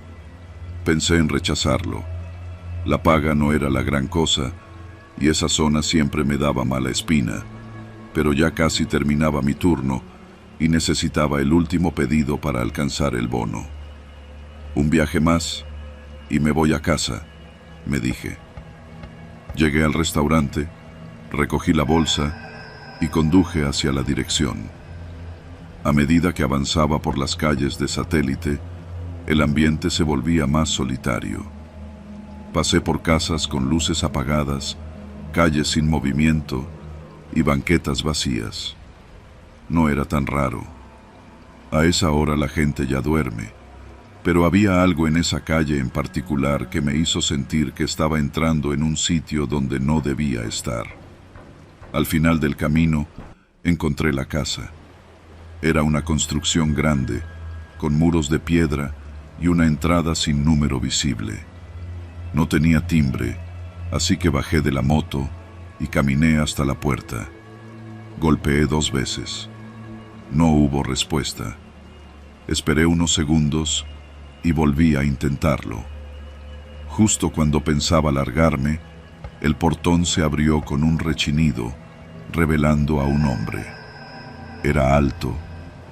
Pensé en rechazarlo. La paga no era la gran cosa, y esa zona siempre me daba mala espina, pero ya casi terminaba mi turno y necesitaba el último pedido para alcanzar el bono. Un viaje más y me voy a casa, me dije. Llegué al restaurante, recogí la bolsa y conduje hacia la dirección. A medida que avanzaba por las calles de Satélite, el ambiente se volvía más solitario. Pasé por casas con luces apagadas, calles sin movimiento y banquetas vacías. No era tan raro. A esa hora la gente ya duerme, pero había algo en esa calle en particular que me hizo sentir que estaba entrando en un sitio donde no debía estar. Al final del camino, encontré la casa. Era una construcción grande, con muros de piedra y una entrada sin número visible. No tenía timbre, así que bajé de la moto y caminé hasta la puerta. Golpeé 2 veces. No hubo respuesta. Esperé unos segundos y volví a intentarlo. Justo cuando pensaba largarme, el portón se abrió con un rechinido, revelando a un hombre. Era alto,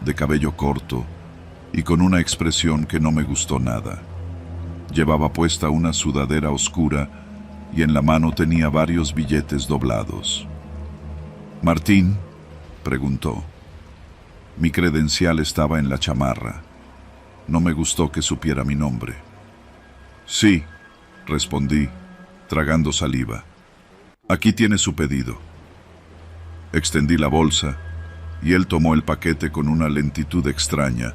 de cabello corto y con una expresión que no me gustó nada. Llevaba puesta una sudadera oscura y en la mano tenía varios billetes doblados. «¿Martín?», preguntó. Mi credencial estaba en la chamarra. No me gustó que supiera mi nombre. «Sí», respondí, tragando saliva. «Aquí tiene su pedido». Extendí la bolsa y él tomó el paquete con una lentitud extraña,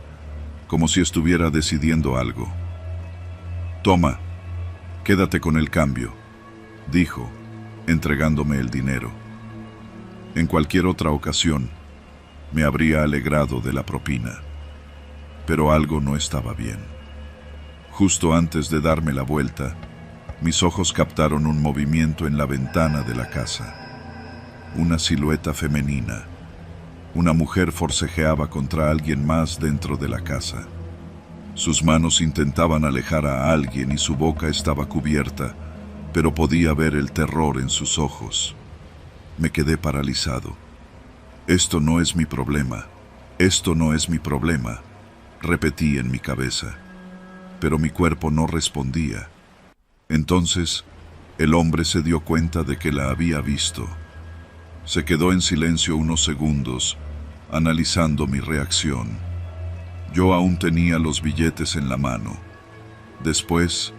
como si estuviera decidiendo algo. «Toma, quédate con el cambio», dijo, entregándome el dinero. En cualquier otra ocasión, me habría alegrado de la propina. Pero algo no estaba bien. Justo antes de darme la vuelta, mis ojos captaron un movimiento en la ventana de la casa. Una silueta femenina. Una mujer forcejeaba contra alguien más dentro de la casa. Sus manos intentaban alejar a alguien y su boca estaba cubierta, pero podía ver el terror en sus ojos. Me quedé paralizado. Esto no es mi problema. Esto no es mi problema, repetí en mi cabeza. Pero mi cuerpo no respondía. Entonces, el hombre se dio cuenta de que la había visto. Se quedó en silencio unos segundos, analizando mi reacción. Yo aún tenía los billetes en la mano. Después,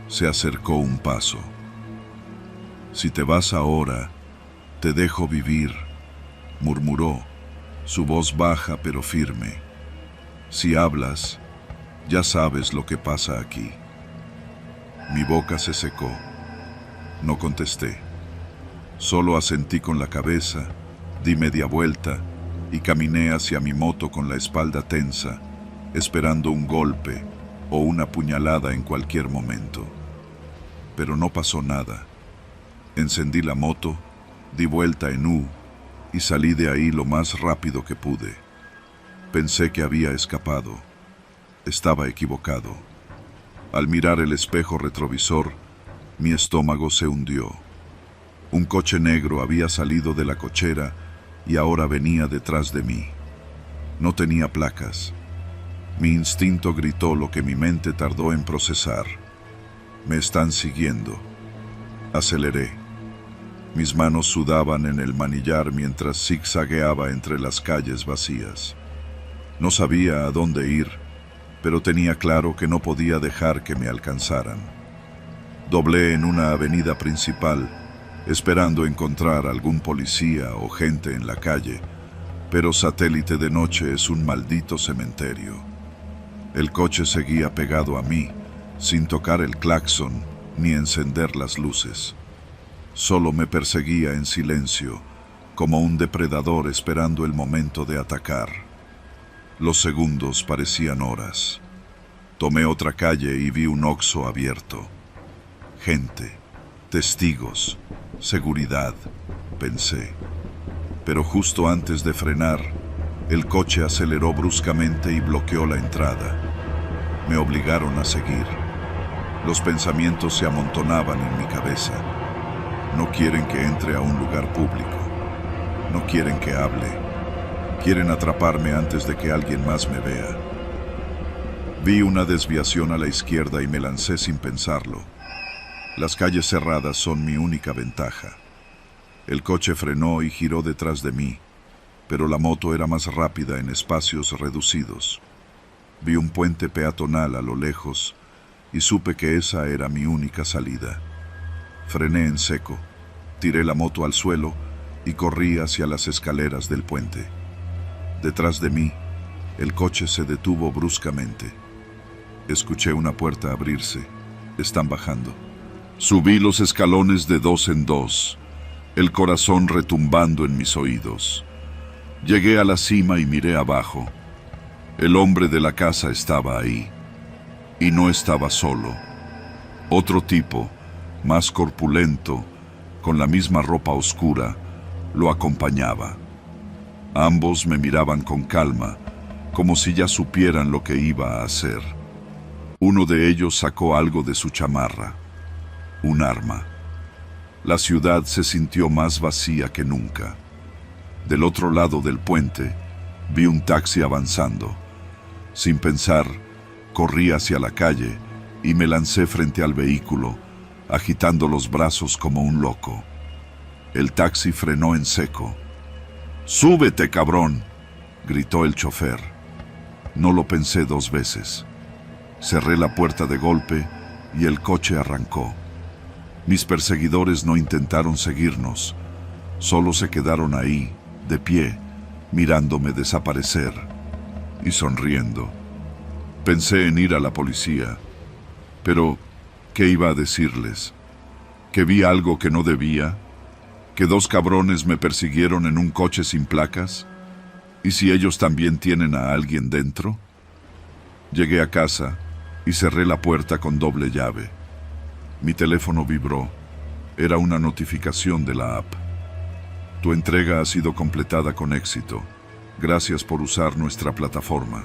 se acercó un paso. Si te vas ahora, te dejo vivir, murmuró, su voz baja pero firme. Si hablas, ya sabes lo que pasa aquí. Mi boca se secó. No contesté. Solo asentí con la cabeza, di media vuelta y caminé hacia mi moto con la espalda tensa, esperando un golpe o una puñalada en cualquier momento. Pero no pasó nada. Encendí la moto, di vuelta en U y salí de ahí lo más rápido que pude. Pensé que había escapado. Estaba equivocado. Al mirar el espejo retrovisor, mi estómago se hundió. Un coche negro había salido de la cochera y ahora venía detrás de mí. No tenía placas. Mi instinto gritó lo que mi mente tardó en procesar. Me están siguiendo. Aceleré. Mis manos sudaban en el manillar mientras zigzagueaba entre las calles vacías. No sabía a dónde ir, pero tenía claro que no podía dejar que me alcanzaran. Doblé en una avenida principal, esperando encontrar algún policía o gente en la calle, pero Satélite de noche es un maldito cementerio. El coche seguía pegado a mí, sin tocar el claxon ni encender las luces. Solo me perseguía en silencio, como un depredador esperando el momento de atacar. Los segundos parecían horas. Tomé otra calle y vi un Oxxo abierto. Gente, testigos, seguridad, pensé. Pero justo antes de frenar, el coche aceleró bruscamente y bloqueó la entrada. Me obligaron a seguir. Los pensamientos se amontonaban en mi cabeza. No quieren que entre a un lugar público. No quieren que hable. Quieren atraparme antes de que alguien más me vea. Vi una desviación a la izquierda y me lancé sin pensarlo. Las calles cerradas son mi única ventaja. El coche frenó y giró detrás de mí, pero la moto era más rápida en espacios reducidos. Vi un puente peatonal a lo lejos y supe que esa era mi única salida. Frené en seco, tiré la moto al suelo y corrí hacia las escaleras del puente. Detrás de mí, el coche se detuvo bruscamente. Escuché una puerta abrirse. Están bajando. Subí los escalones de dos en dos, el corazón retumbando en mis oídos. Llegué a la cima y miré abajo. El hombre de la casa estaba ahí. Y no estaba solo. Otro tipo, más corpulento, con la misma ropa oscura, lo acompañaba. Ambos me miraban con calma, como si ya supieran lo que iba a hacer. Uno de ellos sacó algo de su chamarra, un arma. La ciudad se sintió más vacía que nunca. Del otro lado del puente, vi un taxi avanzando. Sin pensar, corrí hacia la calle y me lancé frente al vehículo, agitando los brazos como un loco. El taxi frenó en seco. «¡Súbete, cabrón!», gritó el chofer. No lo pensé dos veces. Cerré la puerta de golpe y el coche arrancó. Mis perseguidores no intentaron seguirnos, solo se quedaron ahí, de pie, mirándome desaparecer y sonriendo. Pensé en ir a la policía, pero ¿qué iba a decirles? ¿Que vi algo que no debía? ¿Que dos cabrones me persiguieron en un coche sin placas? ¿Y si ellos también tienen a alguien dentro? Llegué a casa y cerré la puerta con doble llave. Mi teléfono vibró. Era una notificación de la app. Tu entrega ha sido completada con éxito. Gracias por usar nuestra plataforma.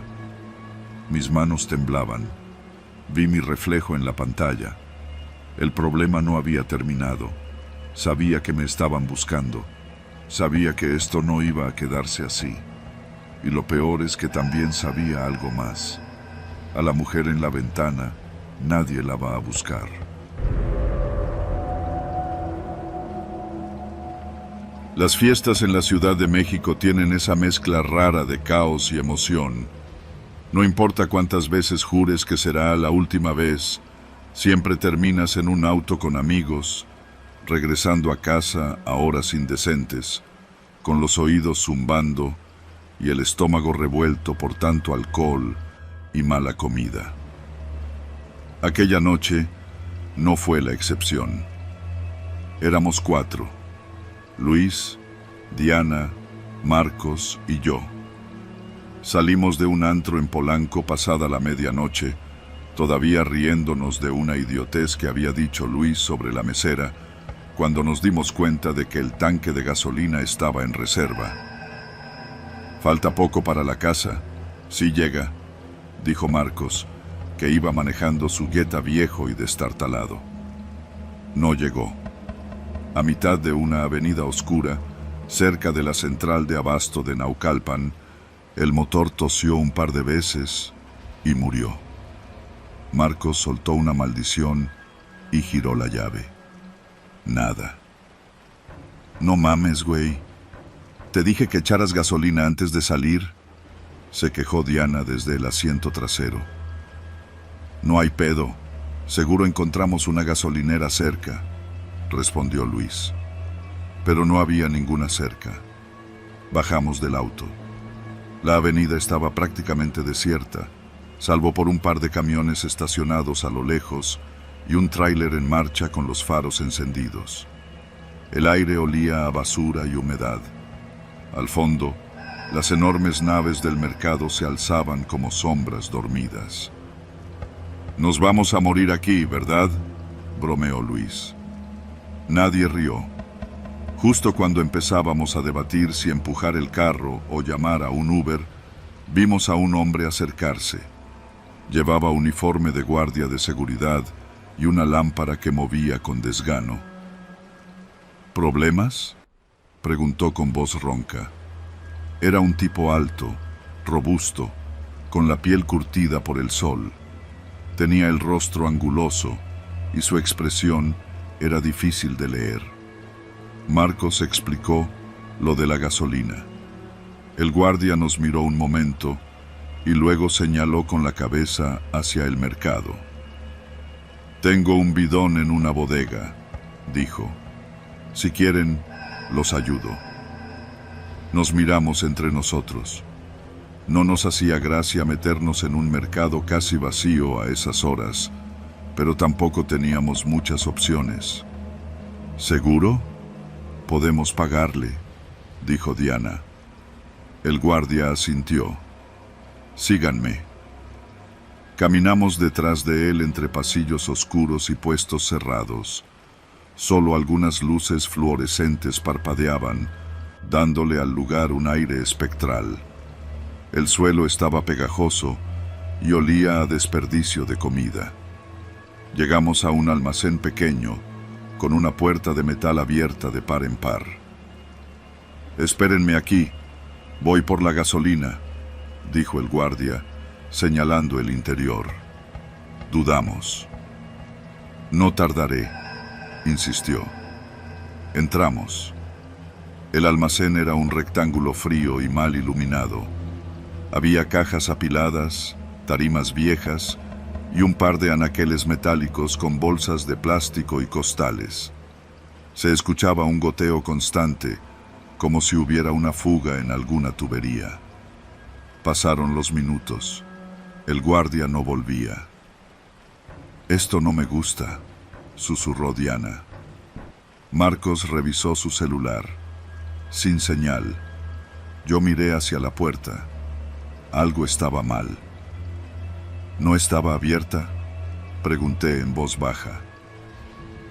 Mis manos temblaban. Vi mi reflejo en la pantalla. El problema no había terminado. Sabía que me estaban buscando. Sabía que esto no iba a quedarse así. Y lo peor es que también sabía algo más. A la mujer en la ventana, nadie la va a buscar. Las fiestas en la Ciudad de México tienen esa mezcla rara de caos y emoción. No importa cuántas veces jures que será la última vez, siempre terminas en un auto con amigos, regresando a casa a horas indecentes, con los oídos zumbando y el estómago revuelto por tanto alcohol y mala comida. Aquella noche no fue la excepción. Éramos 4: Luis, Diana, Marcos y yo. Salimos de un antro en Polanco pasada la medianoche, todavía riéndonos de una idiotez que había dicho Luis sobre la mesera, cuando nos dimos cuenta de que el tanque de gasolina estaba en reserva. «Falta poco para la casa. Sí llega», dijo Marcos, que iba manejando su Jetta viejo y destartalado. No llegó. A mitad de una avenida oscura, cerca de la central de abasto de Naucalpan, el motor tosió un par de veces y murió. Marcos soltó una maldición y giró la llave. Nada. «No mames, güey. Te dije que echaras gasolina antes de salir», se quejó Diana desde el asiento trasero. «No hay pedo. Seguro encontramos una gasolinera cerca», respondió Luis. Pero no había ninguna cerca. Bajamos del auto. La avenida estaba prácticamente desierta, salvo por un par de camiones estacionados a lo lejos y un tráiler en marcha con los faros encendidos. El aire olía a basura y humedad. Al fondo, las enormes naves del mercado se alzaban como sombras dormidas. «Nos vamos a morir aquí, ¿verdad?», bromeó Luis. Nadie rió. Justo cuando empezábamos a debatir si empujar el carro o llamar a un Uber, vimos a un hombre acercarse. Llevaba uniforme de guardia de seguridad y una lámpara que movía con desgano. «¿Problemas?», preguntó con voz ronca. Era un tipo alto, robusto, con la piel curtida por el sol. Tenía el rostro anguloso y su expresión era difícil de leer. Marcos explicó lo de la gasolina. El guardia nos miró un momento y luego señaló con la cabeza hacia el mercado. «Tengo un bidón en una bodega», dijo. «Si quieren, los ayudo». Nos miramos entre nosotros. No nos hacía gracia meternos en un mercado casi vacío a esas horas, pero tampoco teníamos muchas opciones. «¿Seguro? Podemos pagarle», dijo Diana. El guardia asintió. «Síganme». Caminamos detrás de él entre pasillos oscuros y puestos cerrados. Solo algunas luces fluorescentes parpadeaban, dándole al lugar un aire espectral. El suelo estaba pegajoso y olía a desperdicio de comida. Llegamos a un almacén pequeño, con una puerta de metal abierta de par en par. «Espérenme aquí, voy por la gasolina», dijo el guardia, señalando el interior. Dudamos. «No tardaré», insistió. Entramos. El almacén era un rectángulo frío y mal iluminado. Había cajas apiladas, tarimas viejas y un par de anaqueles metálicos con bolsas de plástico y costales. Se escuchaba un goteo constante, como si hubiera una fuga en alguna tubería. Pasaron los minutos. El guardia no volvía. «Esto no me gusta», susurró Diana. Marcos revisó su celular. Sin señal. Yo miré hacia la puerta. Algo estaba mal. «¿No estaba abierta?», pregunté en voz baja.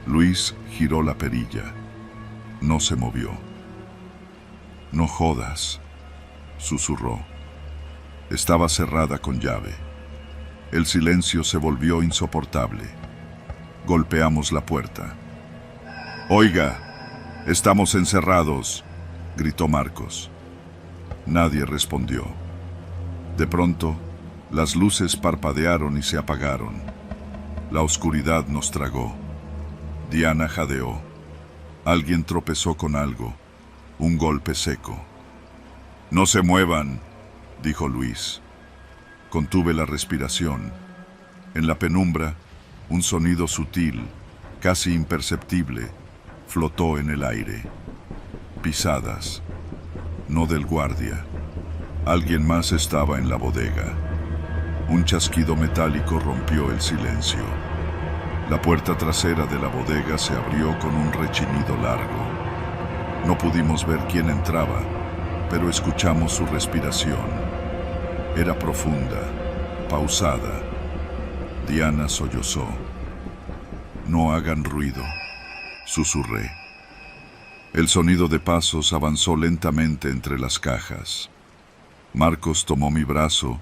Luis giró la perilla. No se movió. «No jodas», susurró. Estaba cerrada con llave. El silencio se volvió insoportable. Golpeamos la puerta. «Oiga, estamos encerrados», gritó Marcos. Nadie respondió. De pronto, las luces parpadearon y se apagaron. La oscuridad nos tragó. Diana jadeó. Alguien tropezó con algo. Un golpe seco. «No se muevan», dijo Luis. Contuve la respiración. En la penumbra, un sonido sutil, casi imperceptible, flotó en el aire. Pisadas. No del guardia. Alguien más estaba en la bodega. Un chasquido metálico rompió el silencio. La puerta trasera de la bodega se abrió con un rechinido largo. No pudimos ver quién entraba, pero escuchamos su respiración. Era profunda, pausada. Diana sollozó. «No hagan ruido», susurré. El sonido de pasos avanzó lentamente entre las cajas. Marcos tomó mi brazo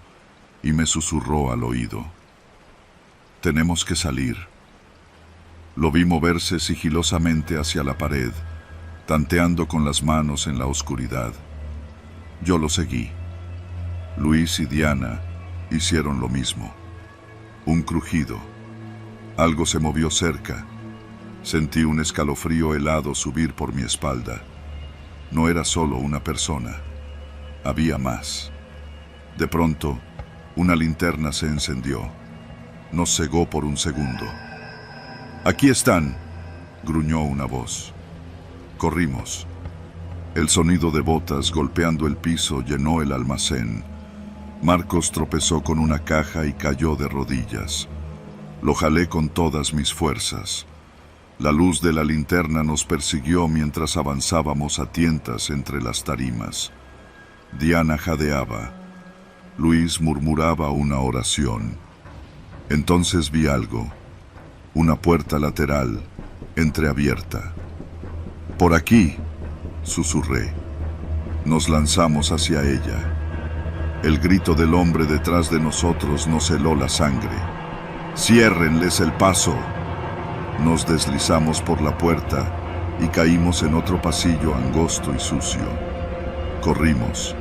y me susurró al oído. «Tenemos que salir». Lo vi moverse sigilosamente hacia la pared, tanteando con las manos en la oscuridad. Yo lo seguí. Luis y Diana hicieron lo mismo. Un crujido. Algo se movió cerca. Sentí un escalofrío helado subir por mi espalda. No era solo una persona. Había más. De pronto, una linterna se encendió. Nos cegó por un segundo. «Aquí están», gruñó una voz. Corrimos. El sonido de botas golpeando el piso llenó el almacén. Marcos tropezó con una caja y cayó de rodillas. Lo jalé con todas mis fuerzas. La luz de la linterna nos persiguió mientras avanzábamos a tientas entre las tarimas. Diana jadeaba. Luis murmuraba una oración. Entonces vi algo. Una puerta lateral, entreabierta. «Por aquí», susurré. Nos lanzamos hacia ella. El grito del hombre detrás de nosotros nos heló la sangre. «¡Ciérrenles el paso!». Nos deslizamos por la puerta y caímos en otro pasillo angosto y sucio. Corrimos.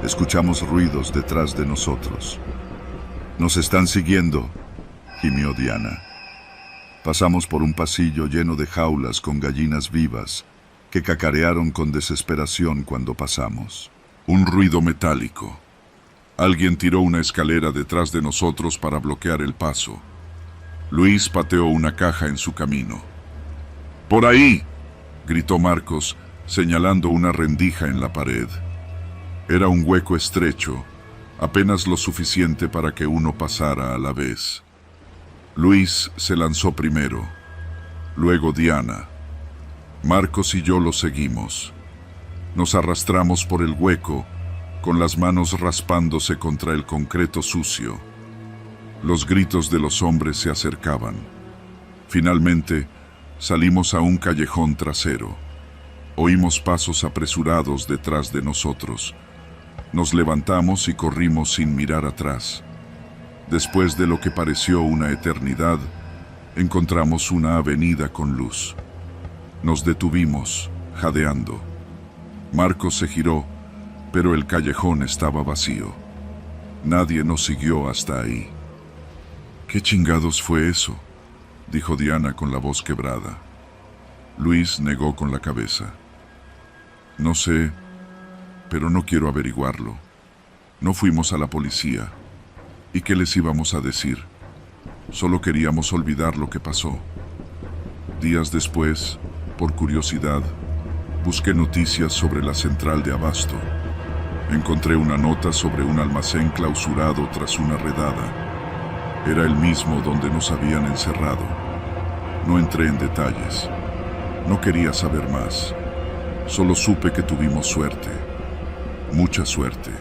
Escuchamos ruidos detrás de nosotros. «Nos están siguiendo», gimió Diana. Pasamos por un pasillo lleno de jaulas con gallinas vivas que cacarearon con desesperación cuando pasamos. Un ruido metálico. Alguien tiró una escalera detrás de nosotros para bloquear el paso. Luis pateó una caja en su camino. «¡Por ahí!», gritó Marcos, señalando una rendija en la pared. Era un hueco estrecho, apenas lo suficiente para que uno pasara a la vez. Luis se lanzó primero, luego Diana. Marcos y yo lo seguimos. Nos arrastramos por el hueco, con las manos raspándose contra el concreto sucio. Los gritos de los hombres se acercaban. Finalmente, salimos a un callejón trasero. Oímos pasos apresurados detrás de nosotros. Nos levantamos y corrimos sin mirar atrás. Después de lo que pareció una eternidad, encontramos una avenida con luz. Nos detuvimos, jadeando. Marcos se giró, pero el callejón estaba vacío. Nadie nos siguió hasta ahí. «¿Qué chingados fue eso?», dijo Diana con la voz quebrada. Luis negó con la cabeza. «No sé, pero no quiero averiguarlo. No fuimos a la policía. ¿Y qué les íbamos a decir? Solo queríamos olvidar lo que pasó». Días después, por curiosidad, busqué noticias sobre la central de abasto. Encontré una nota sobre un almacén clausurado tras una redada. Era el mismo donde nos habían encerrado. No entré en detalles. No quería saber más. Solo supe que tuvimos suerte. Mucha suerte.